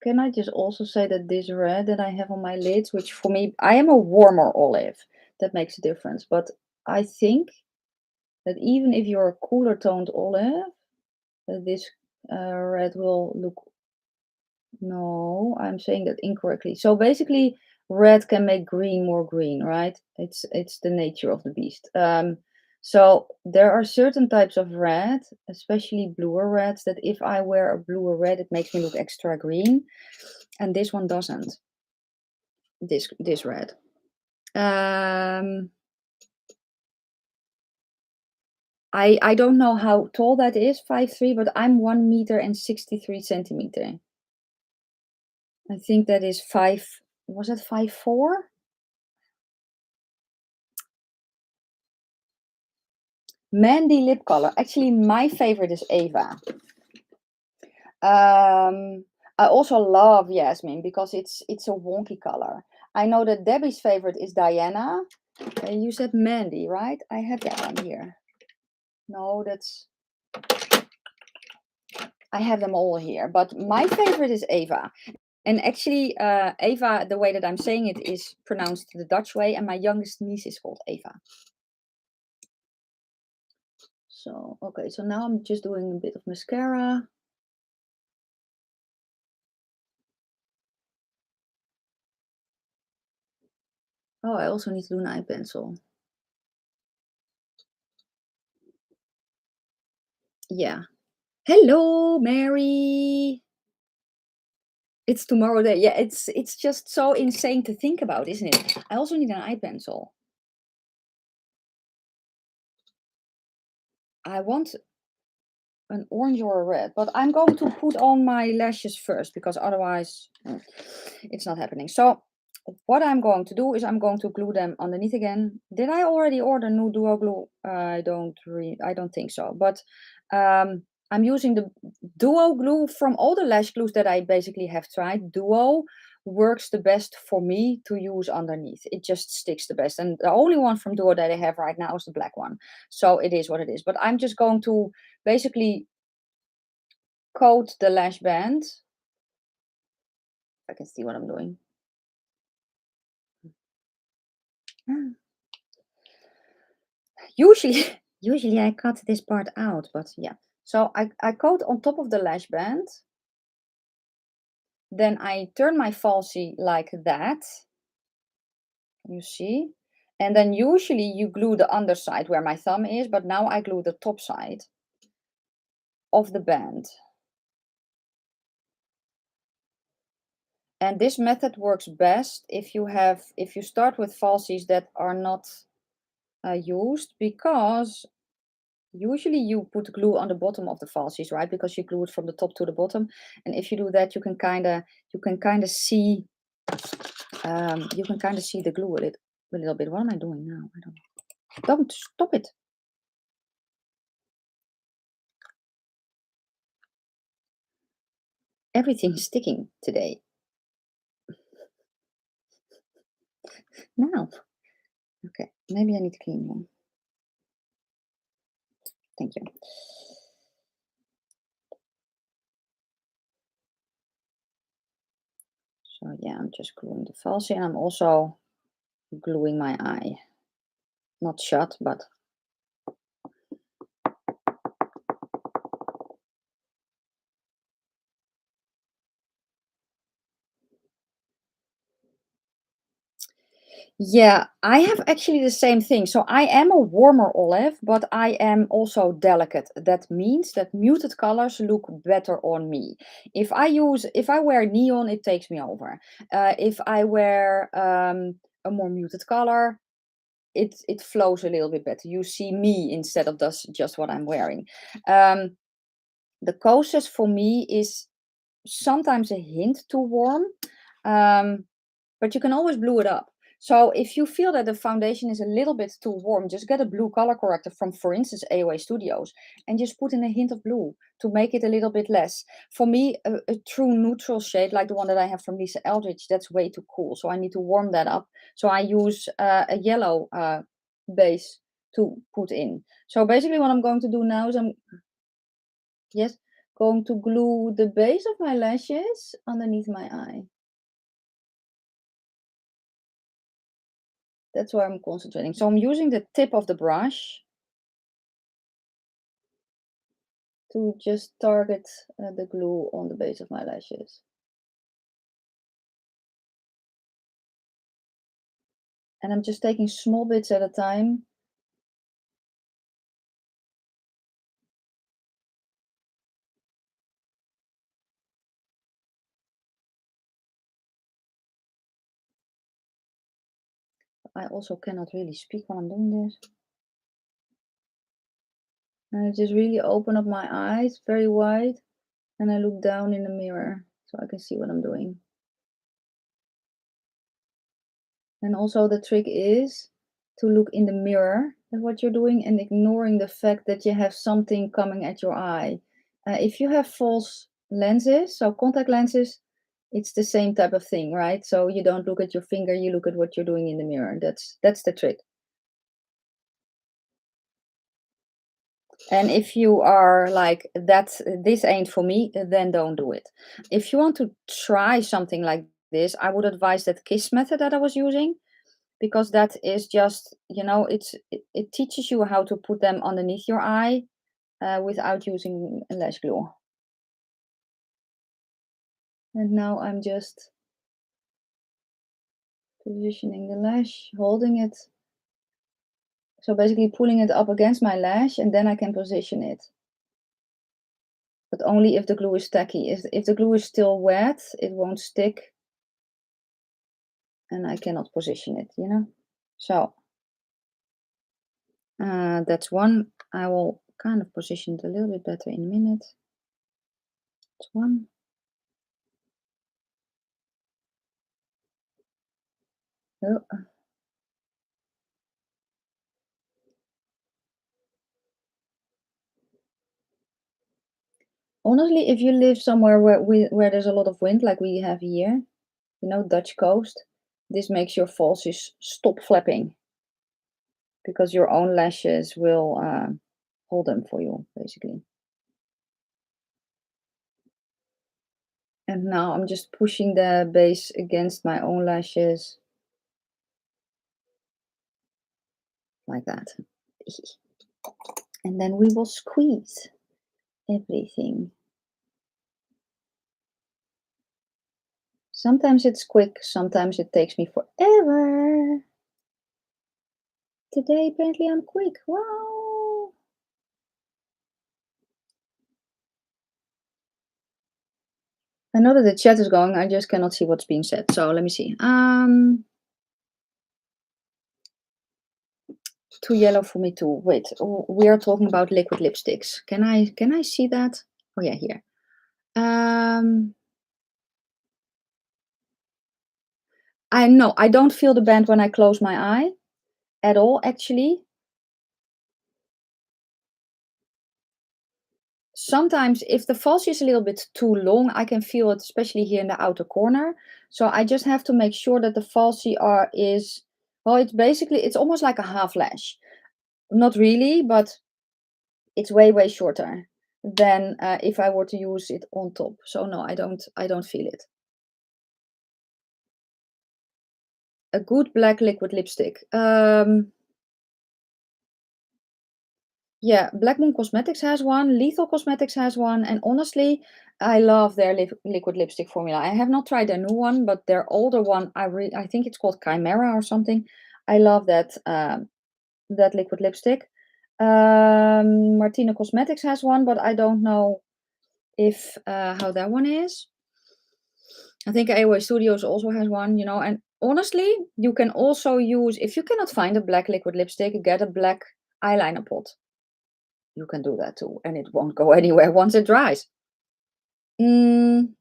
Can I just also say that this red that I have on my lids, which for me, I am a warmer olive. That makes a difference. But I think that even if you're a cooler toned olive, this red will look. No, I'm saying that incorrectly. So basically, red can make green more green, right? It's the nature of the beast. So there are certain types of red, especially bluer reds, that if I wear a bluer red, it makes me look extra green, and this one doesn't. This red. I don't know how tall that is, 5'3", but I'm 1 meter and 63 centimeter. I think that is 5. Was that 5'4"? Mandy lip color. Actually, my favorite is Ava. I also love Yasmin because it's a wonky color. I know that Debbie's favorite is Diana. You said Mandy, right? I have that one here. No, that's... I have them all here, but my favorite is Eva. And actually, Eva, the way that I'm saying it is pronounced the Dutch way, and my youngest niece is called Eva. So, okay, so now I'm just doing a bit of mascara. Oh, I also need to do an eye pencil. Yeah. Hello, Mary. It's tomorrow day. Yeah, it's just so insane to think about, isn't it? I also need an eye pencil. I want an orange or a red, but I'm going to put on my lashes first because otherwise it's not happening. So what I'm going to do is I'm going to glue them underneath again. Did I already order new duo glue? I don't think so, but I'm using the duo glue from all the lash glues that I basically have tried. Duo works the best for me to use underneath. It just sticks the best, and the only one from Duo that I have right now is the black one, so it is what it is. But I'm just going to basically coat the lash band. I can see what I'm doing. Usually I cut this part out, but yeah. So I coat on top of the lash band. Then I turn my falsie like that. You see? And then usually you glue the underside where my thumb is, but now I glue the top side of the band. And this method works best if you start with falsies that are not used, because usually you put glue on the bottom of the falsies, right? Because you glue it from the top to the bottom. And if you do that, you can kind of see the glue a little bit. What am I doing now? I don't know. Don't stop it. Everything is sticking today. Now. Okay, maybe I need to clean one. Thank you. So yeah, I'm just gluing the falsie, and I'm also gluing my eye. Not shut, but yeah, I have actually the same thing. So I am a warmer olive, but I am also delicate. That means that muted colors look better on me. If I wear neon, it takes me over. If I wear a more muted color, it flows a little bit better. You see me instead of just what I'm wearing. The kosas for me is sometimes a hint too warm, but you can always blue it up. So if you feel that the foundation is a little bit too warm, just get a blue color corrector from, for instance, AOA Studios, and just put in a hint of blue to make it a little bit less. For me, a true neutral shade like the one that I have from Lisa Eldridge, that's way too cool. So I need to warm that up. So I use a yellow base to put in. So basically what I'm going to do now is I'm going to glue the base of my lashes underneath my eye. That's where I'm concentrating. So I'm using the tip of the brush to just target the glue on the base of my lashes. And I'm just taking small bits at a time. I also cannot really speak while I'm doing this. And I just really open up my eyes very wide, and I look down in the mirror so I can see what I'm doing. And also the trick is to look in the mirror at what you're doing and ignoring the fact that you have something coming at your eye. If you have false lenses, so contact lenses, it's the same type of thing, right? So you don't look at your finger, you look at what you're doing in the mirror. That's the trick. And if you are like that, this ain't for me, then don't do it. If you want to try something like this, I would advise that kiss method that I was using, because that is just, you know, it teaches you how to put them underneath your eye without using lash glue. And now I'm just positioning the lash, holding it. So basically pulling it up against my lash, and then I can position it. But only if the glue is tacky. If the glue is still wet, it won't stick. And I cannot position it, you know? So that's one. I will kind of position it a little bit better in a minute. That's one. Oh. Honestly, if you live somewhere where there's a lot of wind, like we have here, you know, Dutch coast, this makes your falsies stop flapping, because your own lashes will hold them for you, basically. And now I'm just pushing the base against my own lashes, like that. And then we will squeeze everything. Sometimes it's quick, sometimes it takes me forever. Today, apparently, I'm quick. Wow! I know that the chat is going, I just cannot see what's being said. So let me see. Too yellow for me too. Wait, we are talking about liquid lipsticks. Can I see that? Oh yeah, here. I know I don't feel the band when I close my eye at all, actually. Sometimes if the falsie is a little bit too long, I can feel it, especially here in the outer corner. So I just have to make sure that the falsie is, well, it's almost like a half lash. Not really, but it's way shorter than if I were to use it on top. So no, I don't feel it. A good black liquid lipstick. Yeah, Black Moon Cosmetics has one, Lethal Cosmetics has one, and honestly, I love their liquid lipstick formula. I have not tried their new one, but their older one, I think it's called Chimera or something. I love that that liquid lipstick. Martina Cosmetics has one, but I don't know if how that one is. I think AOA Studios also has one, you know, and honestly, you can also use, if you cannot find a black liquid lipstick, get a black eyeliner pot. You can do that too, and it won't go anywhere once it dries. Mm,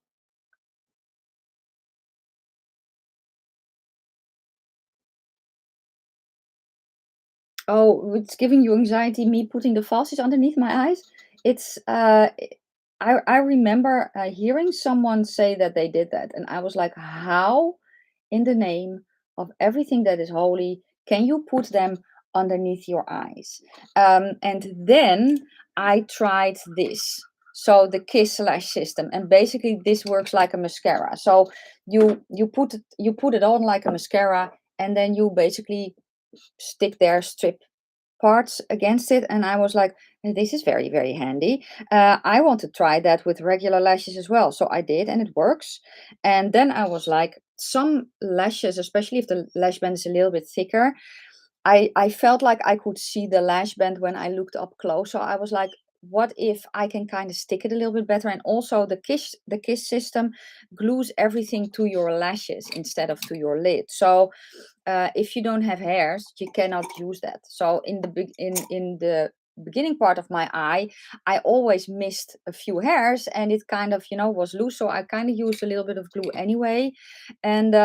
oh, it's giving you anxiety, me putting the falsies underneath my eyes. It's I remember hearing someone say that they did that, and I was like, how in the name of everything that is holy can you put them underneath your eyes? And then I tried this. So the Kiss Lash system, and basically this works like a mascara. So you put it on like a mascara, and then you basically stick their strip parts against it, and I was like, this is very handy. I want to try that with regular lashes as well, so I did, and it works. And then I was like, some lashes, especially if the lash band is a little bit thicker, I felt like I could see the lash band when I looked up close. So I was like, what if I can kind of stick it a little bit better? And also the kiss system glues everything to your lashes instead of to your lid. So if you don't have hairs, you cannot use that. So in the beginning part of my eye, I always missed a few hairs, and it kind of, you know, was loose. So I kind of used a little bit of glue anyway. And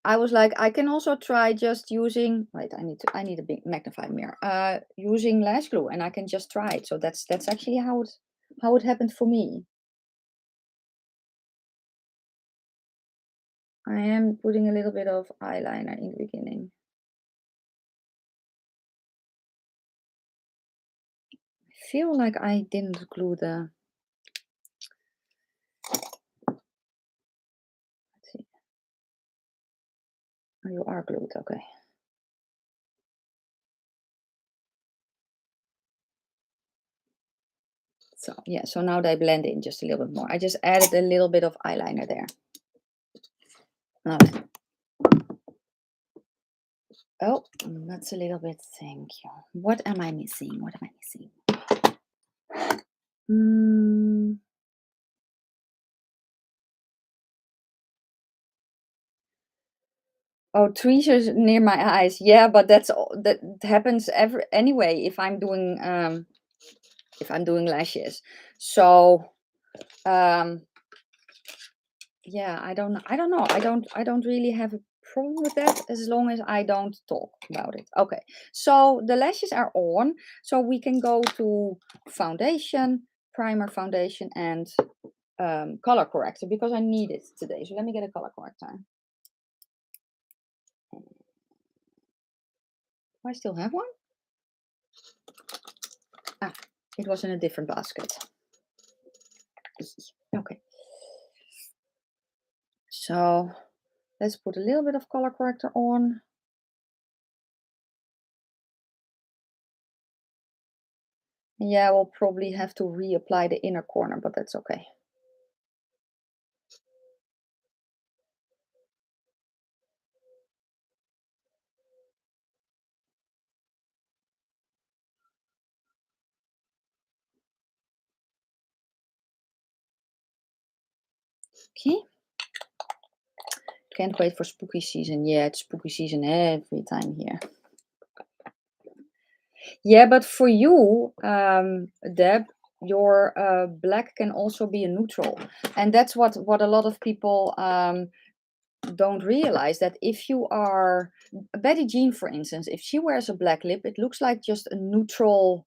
I was like, I can also try just using, wait, I need a big magnifying mirror, using lash glue, and I can just try it. So that's actually how how it happened for me. I am putting a little bit of eyeliner in the beginning. I feel like I didn't glue the... Let's see. Oh, you are glued, okay. So yeah, so now they blend in just a little bit more. I just added a little bit of eyeliner there. Okay. Oh, that's a little bit, thank you. What am I missing? What am I missing? Oh, tweezers near my eyes. Yeah, but that happens anyway if I'm doing lashes. So yeah, I don't know. I don't really have a problem with that as long as I don't talk about it. Okay, so the lashes are on, so we can go to foundation, primer, foundation, and color corrector because I need it today. So let me get a color corrector. Do I still have one? Ah, it was in a different basket. Okay. So let's put a little bit of color corrector on. Yeah, we'll probably have to reapply the inner corner, but that's okay. Okay. Can't wait for spooky season. Yeah, it's spooky season every time here. Yeah, but for you, Deb, your black can also be a neutral. And that's what a lot of people don't realize, that if you are... Betty Jean, for instance, if she wears a black lip, it looks like just a neutral...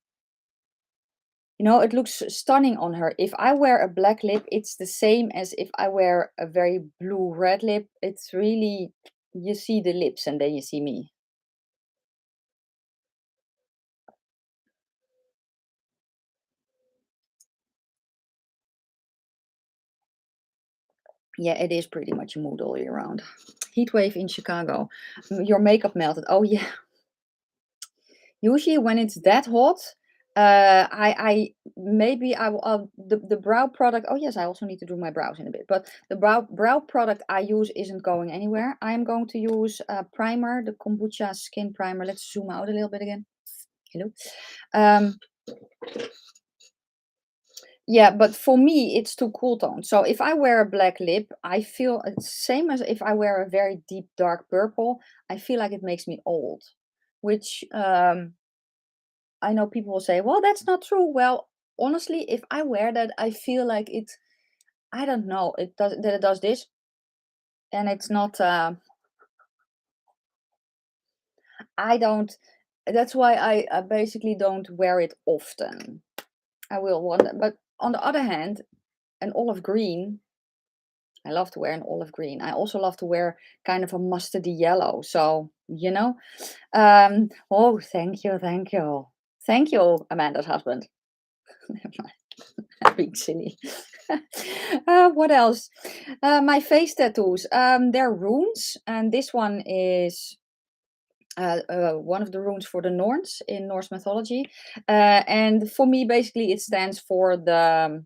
You know, it looks stunning on her. If I wear a black lip, it's the same as if I wear a very blue-red lip. It's really... You see the lips and then you see me. Yeah, it is pretty much a mood all year round. Heat wave in Chicago. Your makeup melted. Oh yeah. Usually when it's that hot, I maybe I will the brow product. Oh yes, I also need to do my brows in a bit. But the brow product I use isn't going anywhere. I am going to use primer, the Kombucha skin primer. Let's zoom out a little bit again. Hello. Yeah, but for me, it's too cool tone. So if I wear a black lip, I feel it's same as if I wear a very deep dark purple. I feel like it makes me old, which I know people will say, well, that's not true. Well, honestly, if I wear that, I feel like it, I don't know, it does that it does this, and it's not. I don't. That's why I basically don't wear it often. I will want, but on the other hand, an olive green. I love to wear an olive green. I also love to wear kind of a mustardy yellow. So, you know. Oh, thank you, thank you. Thank you, Amanda's husband. Never mind. I'm being silly. What else? My face tattoos. They're runes, and this one is one of the runes for the Norns in Norse mythology. And for me, basically, it stands for the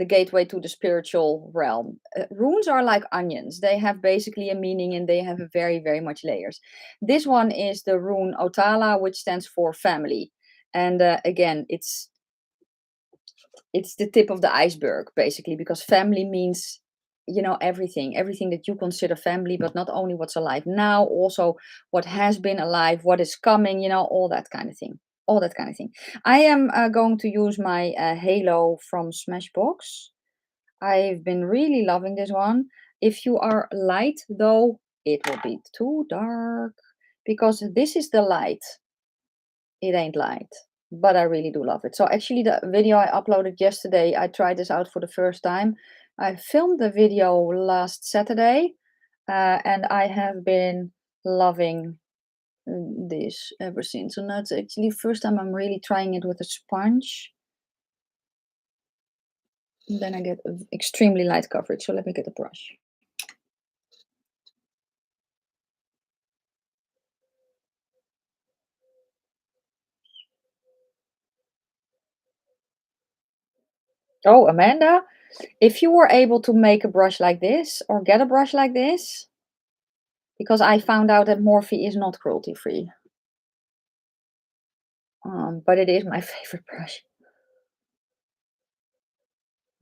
gateway to the spiritual realm. Runes are like onions. They have basically a meaning and they have a very, very much layers. This one is the rune Otala, which stands for family. And again, it's the tip of the iceberg, basically, because family means, you know, everything that you consider family, but not only what's alive now, also what has been alive, what is coming, you know, all that kind of thing. All that kind of thing. I am going to use my halo from Smashbox. I've been really loving this one. If you are light, though, it will be too dark because this is the light. It ain't light. but I really do love it. So actually the video I uploaded yesterday, I tried this out for the first time. I filmed the video last Saturday, and I have been loving this ever since. And that's actually the first time I'm really trying it with a sponge. And then I get extremely light coverage. So let me get a brush. Oh, Amanda, if you were able to make a brush like this or get a brush like this, because I found out that Morphe is not cruelty free. But it is my favorite brush.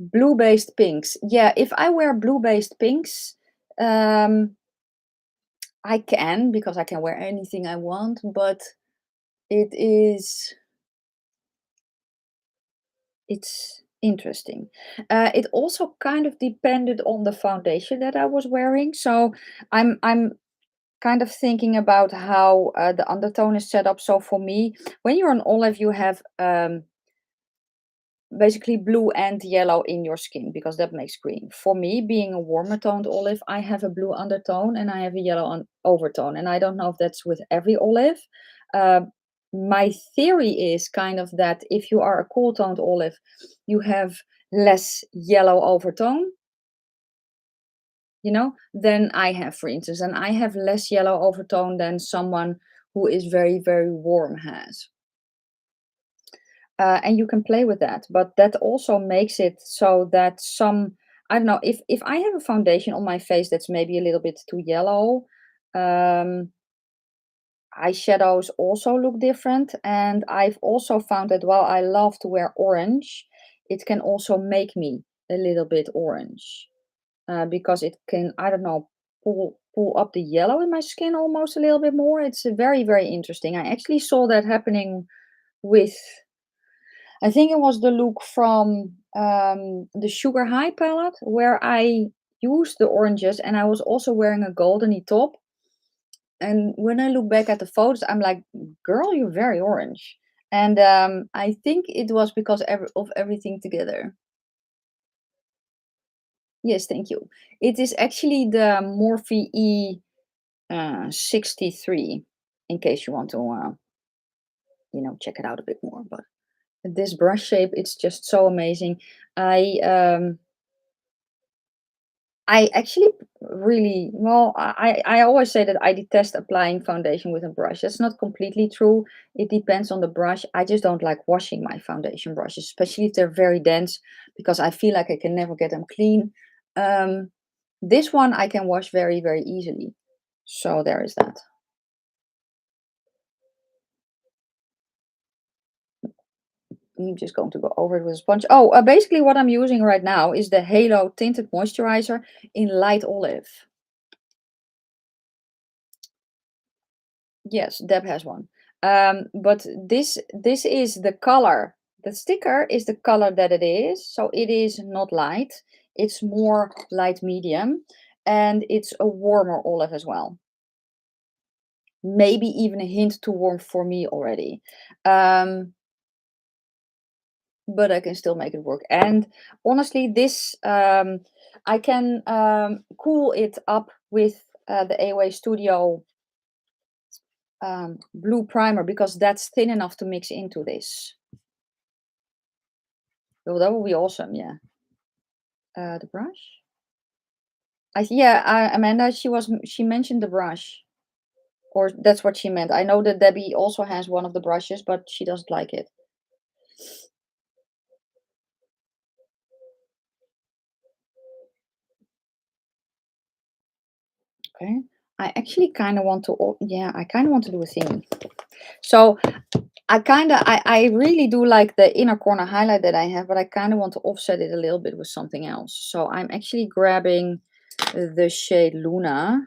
Blue-based pinks. Yeah, if I wear blue-based pinks, I can, because I can wear anything I want, but it's interesting. It also kind of depended on the foundation that I was wearing. So I'm kind of thinking about how the undertone is set up. So for me, when you're an olive, you have basically blue and yellow in your skin, because that makes green. For me, being a warmer toned olive, I have a blue undertone and I have a yellow overtone. And I don't know if that's with every olive. Uh, my theory is kind of that if you are a cool toned olive, you have less yellow overtone, than I have, for instance. And I have less yellow overtone than someone who is very, very warm has. And you can play with that, but that also makes it so that I don't know, if I have a foundation on my face that's maybe a little bit too yellow, eyeshadows also look different. And I've also found that while I love to wear orange, it can also make me a little bit orange, because it can, I don't know, pull up the yellow in my skin almost a little bit more. It's very, very interesting. I actually saw that happening with, I think it was the look from the Sugar High palette, where I used the oranges and I was also wearing a goldeny top. And when I look back at the photos, I'm like, girl, you're very orange. And I think it was because of everything together. Yes, thank you. It is actually the Morphe E63, in case you want to, check it out a bit more. But this brush shape, it's just so amazing. I actually really, well, I always say that I detest applying foundation with a brush. That's not completely true. It depends on the brush. I just don't like washing my foundation brushes, especially if they're very dense, because I feel like I can never get them clean. This one I can wash very, very easily. So there is that. I'm just going to go over it with a sponge. Oh, basically what I'm using right now is the Halo Tinted Moisturizer in light olive. Yes, Deb has one. But this is the color. The sticker is the color that it is. So it is not light. It's more light medium. And it's a warmer olive as well. Maybe even a hint too warm for me already. But I can still make it work. And honestly, this I can cool it up with the AOA Studio blue primer, because that's thin enough to mix into this. Oh, that would be awesome. Yeah. The brush. Amanda, she mentioned the brush, or that's what she meant. I know that Debbie also has one of the brushes, but she doesn't like it. Okay. I actually kind of want to, I kind of want to do a thing. So I really do like the inner corner highlight that I have, but I kind of want to offset it a little bit with something else. So I'm actually grabbing the shade Luna.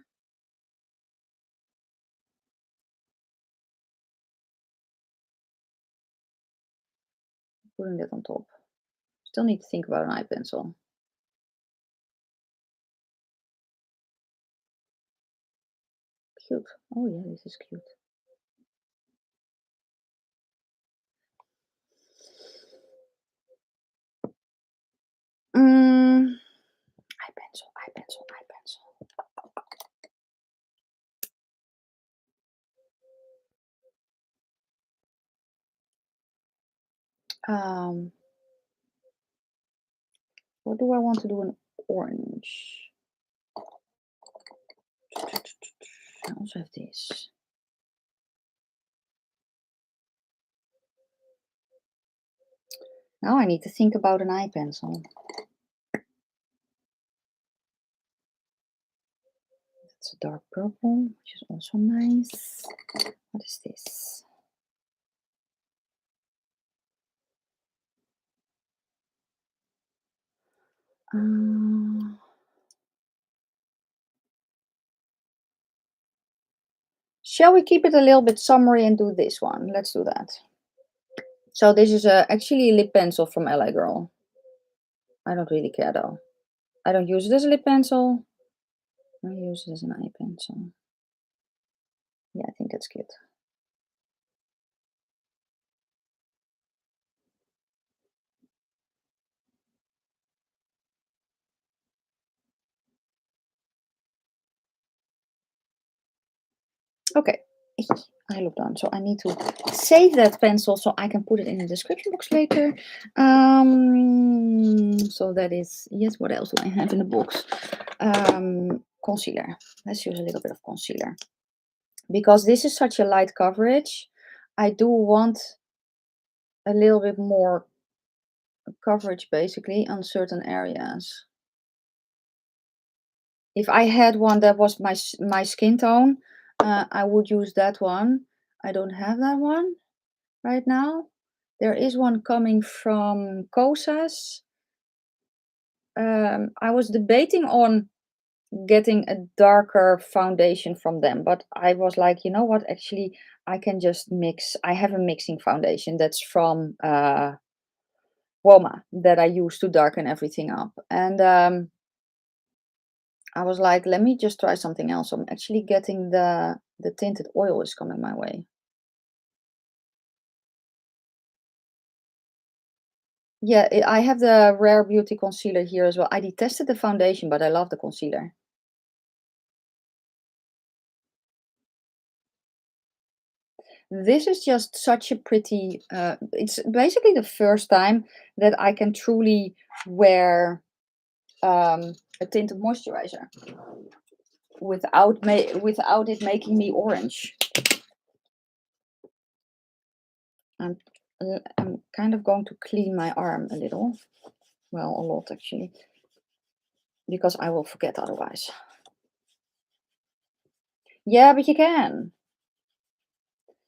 Putting that on top. Still need to think about an eye pencil. Cute. Oh yeah, this is cute. Eye pencil, eye pencil, eye pencil. What do I want to do in orange? I also have this. Now I need to think about an eye pencil. It's a dark purple, which is also nice. What is this? Shall we keep it a little bit summery and do this one? Let's do that. So this is actually a lip pencil from LA Girl. I don't really care though. I don't use it as a lip pencil. I use it as an eye pencil. Yeah, I think that's good. Okay, I looked on, so I need to save that pencil so I can put it in the description box later. So that is, yes, what else do I have in the box? Concealer. Let's use a little bit of concealer. Because this is such a light coverage, I do want a little bit more coverage basically on certain areas. If I had one that was my skin tone, I would use that one. I don't have that one right now. There is one coming from Kosas. I was debating on getting a darker foundation from them, but I was like, you know what, actually I can just mix. I have a mixing foundation that's from Woma that I use to darken everything up. And I was like, let me just try something else. I'm actually getting the tinted oil is coming my way. Yeah, I have the Rare Beauty concealer here as well. I detested the foundation, but I love the concealer. This is just such a pretty, it's basically the first time that I can truly wear a tinted moisturizer without it making me orange. I'm kind of going to clean my arm a little. Well, a lot actually, because I will forget otherwise. Yeah, but you can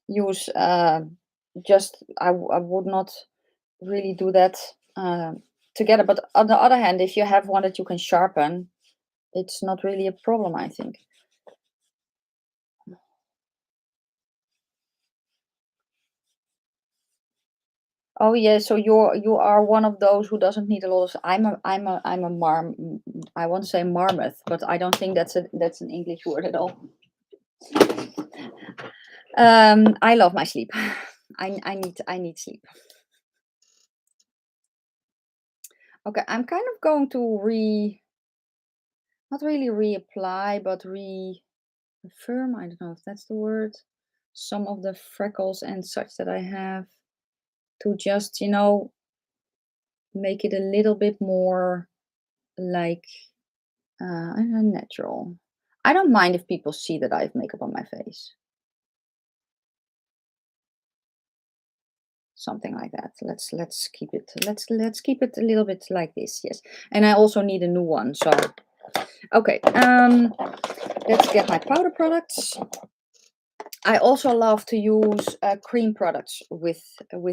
use just, I would not really do that together. But on the other hand, if you have one that you can sharpen, it's not really a problem, I think. Oh yeah, so you are one of those who doesn't need a lot of. I'm a I want to say marmoth, but I don't think that's an English word at all. I love my sleep. I need sleep. Okay, I'm kind of going to not really reapply, but reaffirm. I don't know if that's the word. Some of the freckles and such that I have, to just, you know, make it a little bit more like natural. I don't mind if people see that I have makeup on my face. Something like that. Let's keep it. Let's keep it a little bit like this. Yes, and I also need a new one. So okay. Let's get my powder products. I also love to use cream products with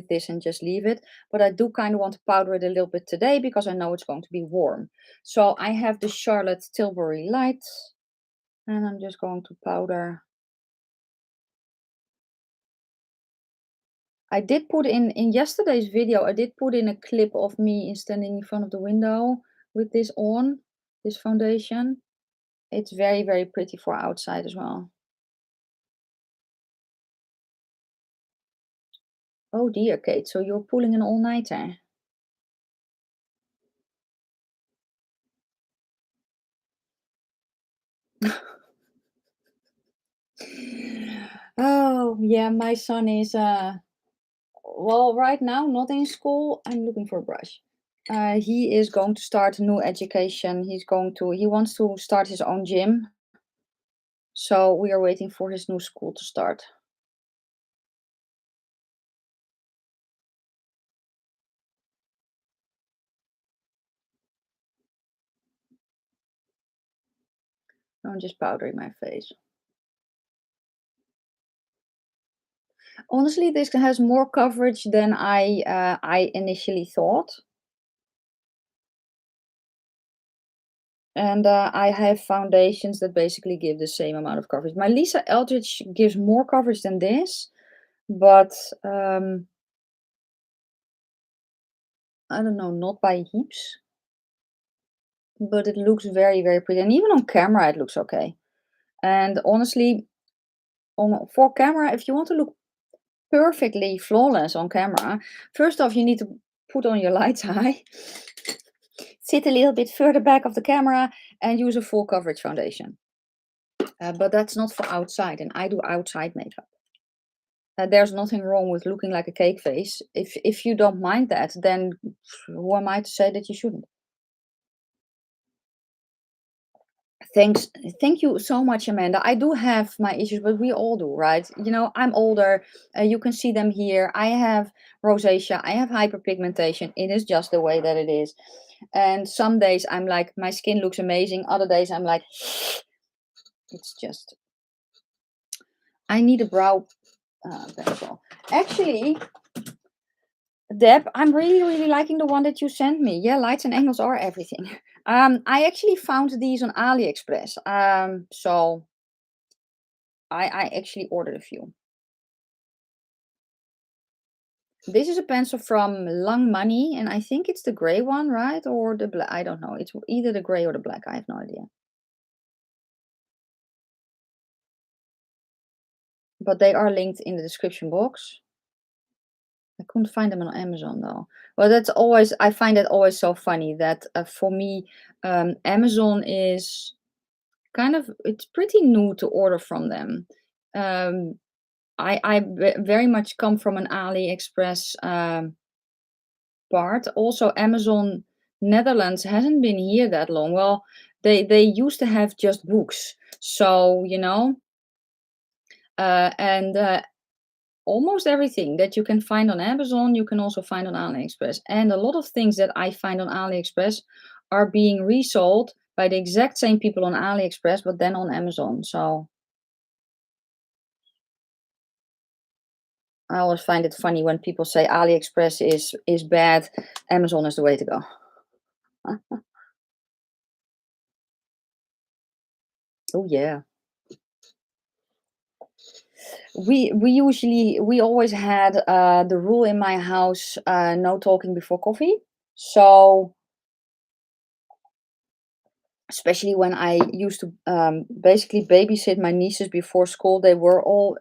this and just leave it. But I do kind of want to powder it a little bit today because I know it's going to be warm. So I have the Charlotte Tilbury Light. And I'm just going to powder. I did put in yesterday's video, I did put in a clip of me standing in front of the window with this on, this foundation. It's very, very pretty for outside as well. Oh dear, Kate, so you're pulling an all-nighter. Oh, yeah, my son is, well, right now, not in school. I'm looking for a brush. He is going to start a new education. He wants to start his own gym. So we are waiting for his new school to start. I'm just powdering my face. Honestly, this has more coverage than I initially thought. And I have foundations that basically give the same amount of coverage. My Lisa Eldridge gives more coverage than this, but I don't know, not by heaps. But it looks very, very pretty. And even on camera, it looks okay. And honestly, for camera, if you want to look perfectly flawless on camera, first off, you need to put on your lights high, sit a little bit further back of the camera, and use a full coverage foundation. But that's not for outside, and I do outside makeup. There's nothing wrong with looking like a cake face. If you don't mind that, then who am I to say that you shouldn't? Thanks. Thank you so much, Amanda. I do have my issues, but we all do, right? You know, I'm older. You can see them here. I have rosacea. I have hyperpigmentation. It is just the way that it is. And some days I'm like, my skin looks amazing. Other days I'm like, it's just, I need a brow pencil. Actually, Deb, I'm really, really liking the one that you sent me. Yeah, lights and angles are everything. I actually found these on AliExpress. So I actually ordered a few. This is a pencil from Lang Money, and I think it's the gray one, right? Or the black. I don't know. It's either the gray or the black. I have no idea. But they are linked in the description box. I couldn't find them on Amazon though. Well, that's always, I find that always so funny that for me, Amazon is kind of, it's pretty new to order from them. Um, very much come from an AliExpress part. Also, Amazon Netherlands hasn't been here that long. Well, they used to have just books, so you know, and almost everything that you can find on Amazon, you can also find on AliExpress. And a lot of things that I find on AliExpress are being resold by the exact same people on AliExpress, but then on Amazon. So I always find it funny when people say AliExpress is bad, Amazon is the way to go. Oh yeah. We always had the rule in my house, no talking before coffee. So especially when I used to basically babysit my nieces before school,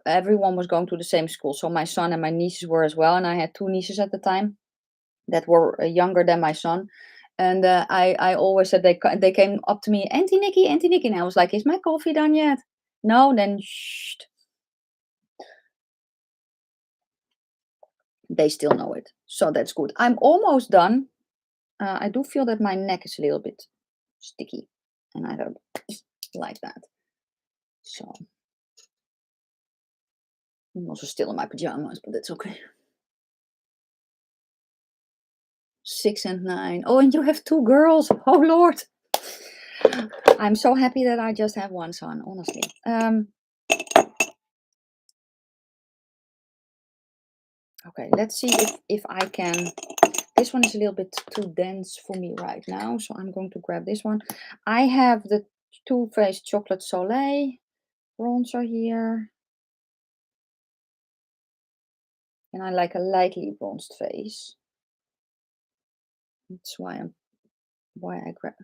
everyone was going to the same school. So my son and my nieces were as well, and I had two nieces at the time that were younger than my son. And I always said they came up to me, Auntie Nikki, and I was like, "Is my coffee done yet?" No, then shh. They still know it, so that's good. I'm almost done. I do feel that my neck is a little bit sticky, and I don't like that. So I'm also still in my pajamas, but that's okay. 6 and 9. Oh, and you have two girls. Oh Lord. I'm so happy that I just have one son, honestly. Okay, let's see if I can. This one is a little bit too dense for me right now, so I'm going to grab this one. I have the Too Faced Chocolate Soleil bronzer here. And I like a lightly bronzed face. That's why I grab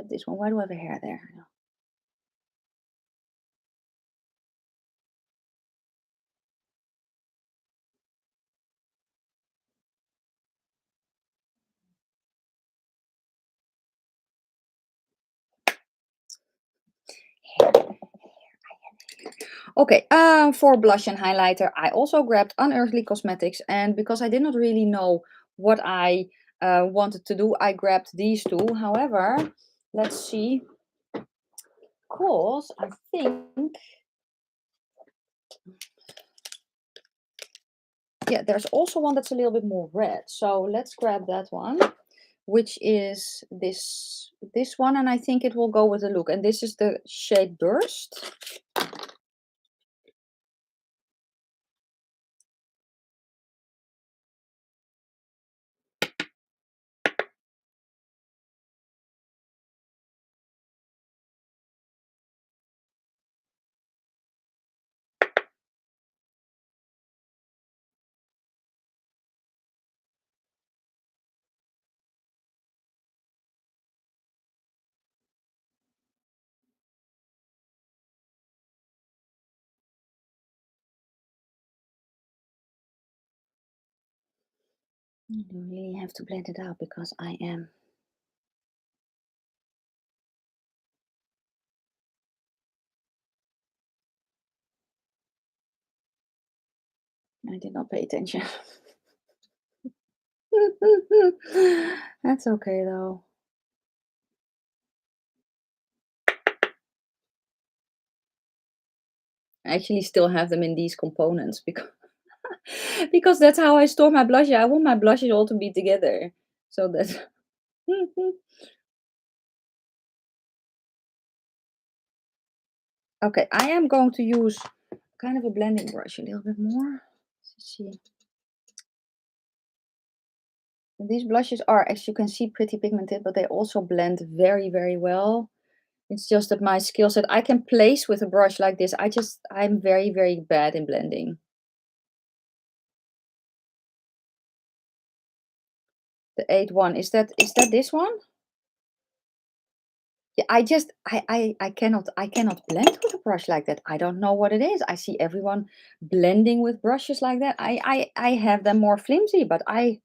this one. Why do I have a hair there? Okay, for blush and highlighter, I also grabbed Unearthly Cosmetics, and because I did not really know what I wanted to do, I grabbed these two. However, let's see, because I think, yeah, there's also one that's a little bit more red. So let's grab that one, which is this one, and I think it will go with the look. And this is the shade Burst. You really have to blend it out because I did not pay attention. That's okay though. I actually still have them in these components because because that's how I store my blushes. I want my blushes all to be together. So that's okay. I am going to use kind of a blending brush a little bit more. Let's see. These blushes are, as you can see, pretty pigmented, but they also blend very, very well. It's just that my skill set, I can place with a brush like this. I'm very, very bad in blending. The 8-1, is that this one? Yeah, I cannot blend with a brush like that. I don't know what it is. I see everyone blending with brushes like that. I have them more flimsy, but I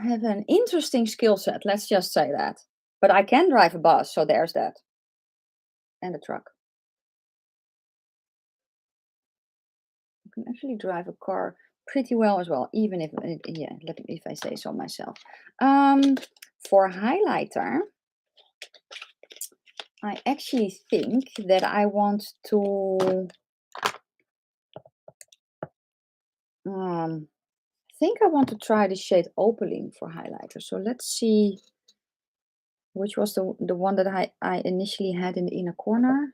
have an interesting skill set. Let's just say that. But I can drive a bus, so there's that. And a truck. I can actually drive a car pretty well as well, even if yeah, if I say so myself. For highlighter, I actually think that I want to think I want to try the shade Opaline for highlighter. So let's see which was the one that I initially had in the inner corner.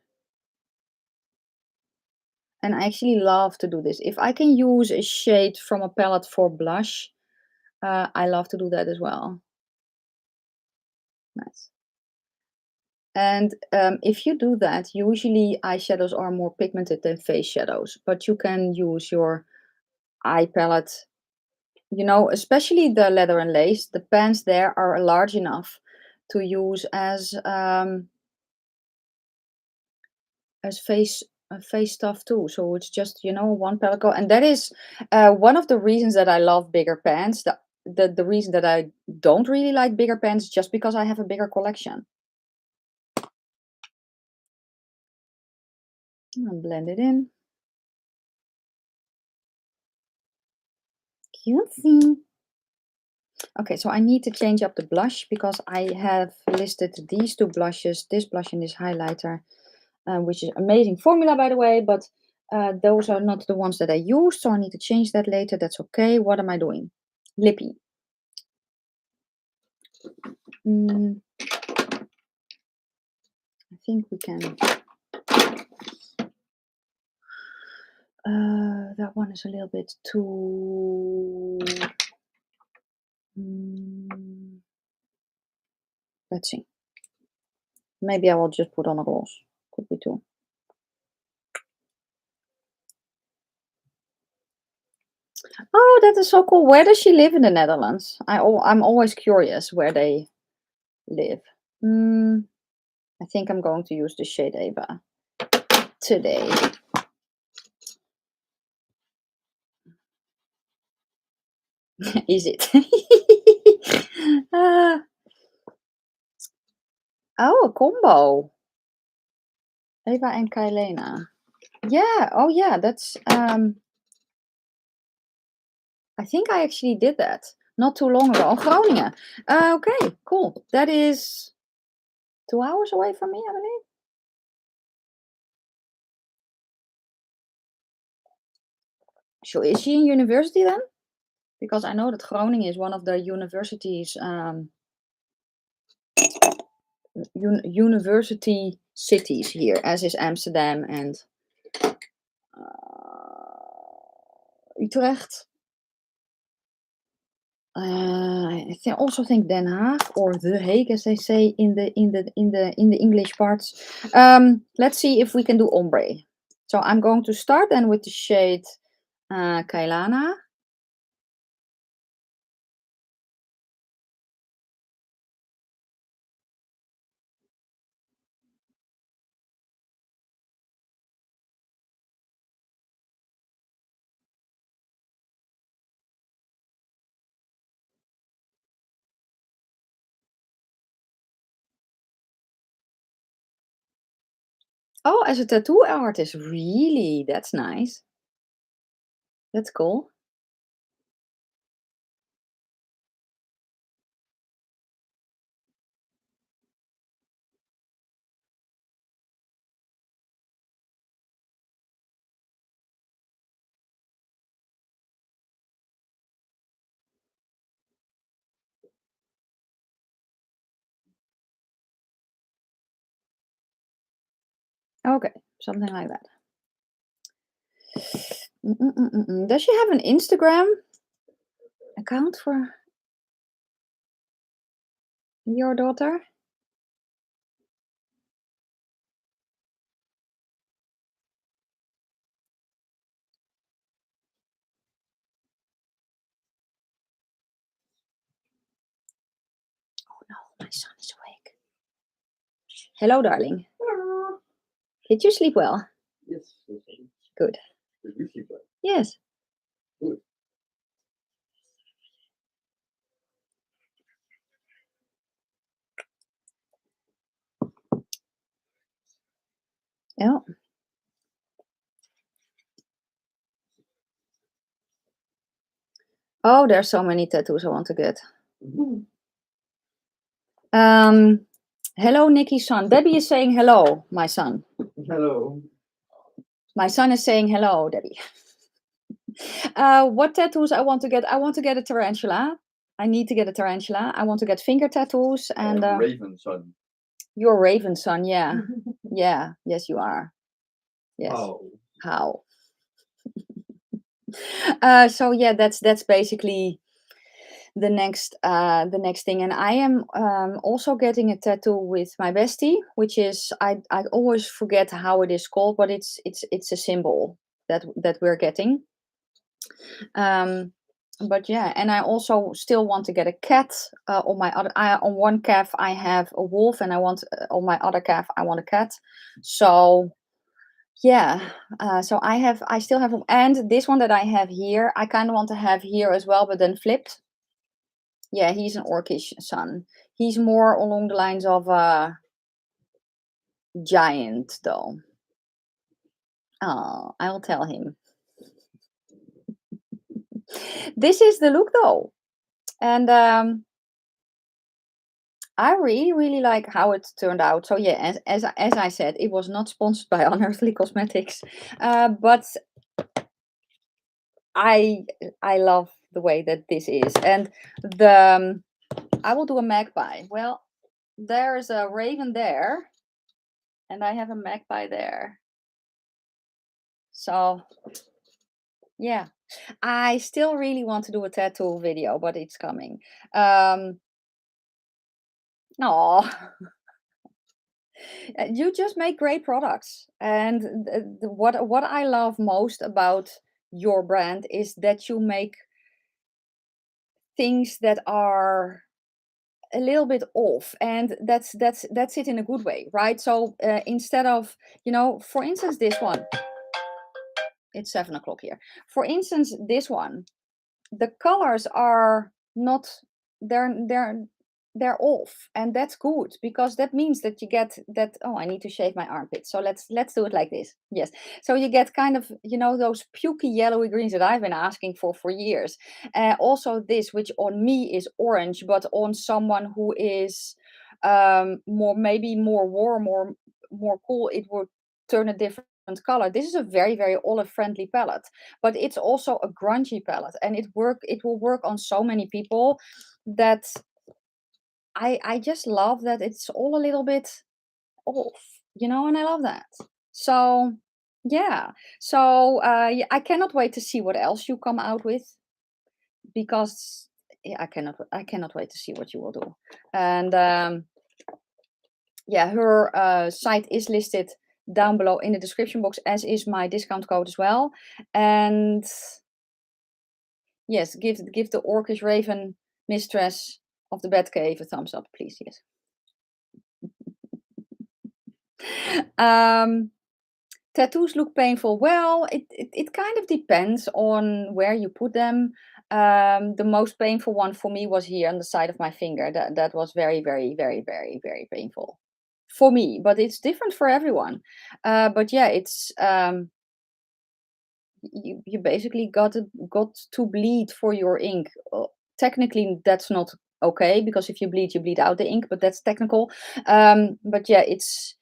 And I actually love to do this. If I can use a shade from a palette for blush, I love to do that as well. Nice. And if you do that, usually eyeshadows are more pigmented than face shadows. But you can use your eye palette, you know, especially the leather and lace. The pans there are large enough to use as face stuff too. So it's just, you know, one palette go. And that is one of the reasons that I love bigger pans. The reason that I don't really like bigger pans just because I have a bigger collection. And blend it in. Cutesy. Okay, so I need to change up the blush because I have listed these two blushes, this blush and this highlighter, which is amazing formula, by the way, but those are not the ones that I use, so I need to change that later. That's okay. What am I doing? Lippy. I think we can. That one is a little bit too. Let's see. Maybe I will just put on a gloss. Could be too. Oh, that is so cool. Where does she live in the Netherlands? I'm always curious where they live. I think I'm going to use the shade Ava today. Is it? Oh, a combo. Eva and Kailena. Yeah, oh yeah, that's I think I actually did that not too long ago. Groningen. Okay, cool. That is 2 hours away from me, I believe. So is she in university then? Because I know that Groningen is one of the universities, university cities here, as is Amsterdam and Utrecht. I also think Den Haag or The Hague, as they say in the English parts. Let's see if we can do ombre. So I'm going to start then with the shade Kailana. Oh, as a tattoo artist, really? That's nice. That's cool. Okay, something like that. Does she have an Instagram account for your daughter? Oh no, my son is awake. Hello, darling. Hello. Did you sleep well? Yes. Good. Did you sleep well? Yes. Good. Yeah. Oh, there's so many tattoos I want to get. Hello, Nikki's son. Debbie is saying hello, my son. Hello. My son is saying hello, Debbie. What tattoos I want to get? I want to get a tarantula. I need to get a tarantula. I want to get finger tattoos and Raven son. You're Raven son, yeah. Yeah, yes you are. Yes. How? So yeah, that's basically the next thing, and I am also getting a tattoo with my bestie, which is I always forget how it is called, but it's a symbol that we're getting. But yeah, and I also still want to get a cat on my other. On one calf I have a wolf, and I want on my other calf I want a cat. So yeah, so I still have, and this one that I have here, I kind of want to have here as well, but then flipped. Yeah, he's an orcish son. He's more along the lines of a giant, though. Oh, I'll tell him. This is the look, though, and I really like how it turned out. So yeah, as I said, it was not sponsored by Unearthly Cosmetics, but I love the way that this is, and the I will do a magpie. Well, there's a raven there, and I have a magpie there. So yeah, I still really want to do a tattoo video, but it's coming. Oh, you just make great products, and what I love most about your brand is that you make things that are a little bit off, and that's it in a good way, right? So instead of, for instance, this one, it's 7 o'clock here. For instance, this one, the colors are not, they're they're off, and that's good because that means that you get that. Oh, I need to shave my armpit, so let's do it like this. Yes, so you get kind of, you know, those pukey yellowy greens that I've been asking for years. Also this, which on me is orange, but on someone who is more, maybe more warm or more cool, it would turn a different color. This is a very, very olive friendly palette, but it's also a grungy palette, and it will work on so many people that I just love that it's all a little bit off, you know, and I love that. So yeah, so yeah, I cannot wait to see what else you come out with, because yeah, I cannot wait to see what you will do. And yeah, her site is listed down below in the description box, as is my discount code as well. And yes, give the Orcish Raven mistress of the Batcave a thumbs up, please. Yes. Tattoos look painful. Well, it kind of depends on where you put them. The most painful one for me was here on the side of my finger. That was very, very, very, very, very painful for me, but it's different for everyone. But yeah, it's you basically got to bleed for your ink. Technically, that's not okay, because if you bleed out the ink, but that's technical. But yeah, it's,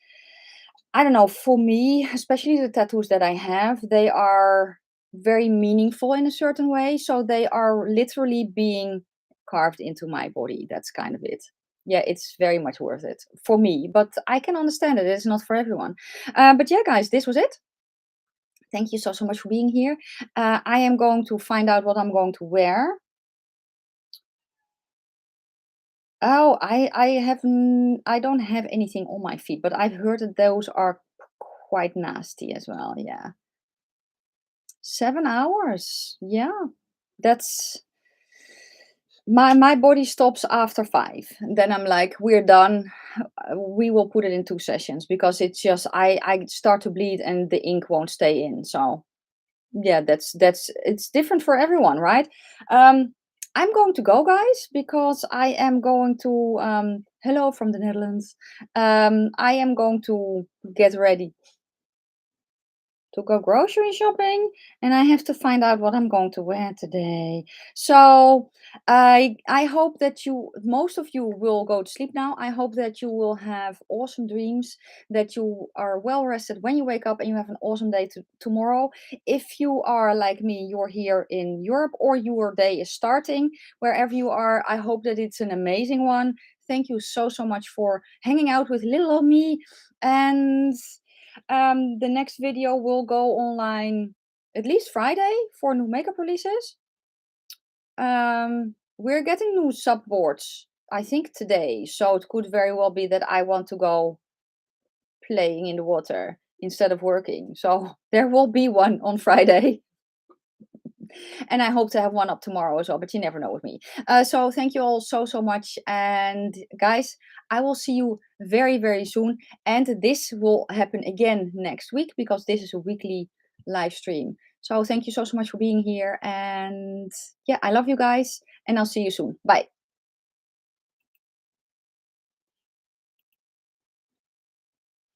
I don't know, for me, especially the tattoos that I have, they are very meaningful in a certain way. So they are literally being carved into my body. That's kind of it. Yeah, it's very much worth it for me, but I can understand it. It's not for everyone. But yeah, guys, this was it. Thank you so much for being here. I am going to find out what I'm going to wear. Oh, I don't have anything on my feet, but I've heard that those are quite nasty as well. Yeah. 7 hours. Yeah. That's my body stops after 5. Then I'm like, we're done. We will put it in 2 sessions, because it's just I start to bleed and the ink won't stay in. So yeah, that's it's different for everyone, right? I'm going to go, guys, because I am going to hello from the Netherlands. I am going to get ready to go grocery shopping, and I have to find out what I'm going to wear today. So I hope that most of you will go to sleep now. I hope that you will have awesome dreams, that you are well rested when you wake up, and you have an awesome day tomorrow. If you are like me, you're here in Europe, or your day is starting wherever you are, I hope that it's an amazing one. Thank you so much for hanging out with little old me. And the next video will go online at least Friday for new makeup releases. We're getting new subboards, I think today, so it could very well be that I want to go playing in the water instead of working. So there will be one on Friday. And I hope to have one up tomorrow as well, but you never know with me. So thank you all so much. And guys, I will see you very, very soon. And this will happen again next week, because this is a weekly live stream. So thank you so much for being here. And yeah, I love you guys, and I'll see you soon. Bye.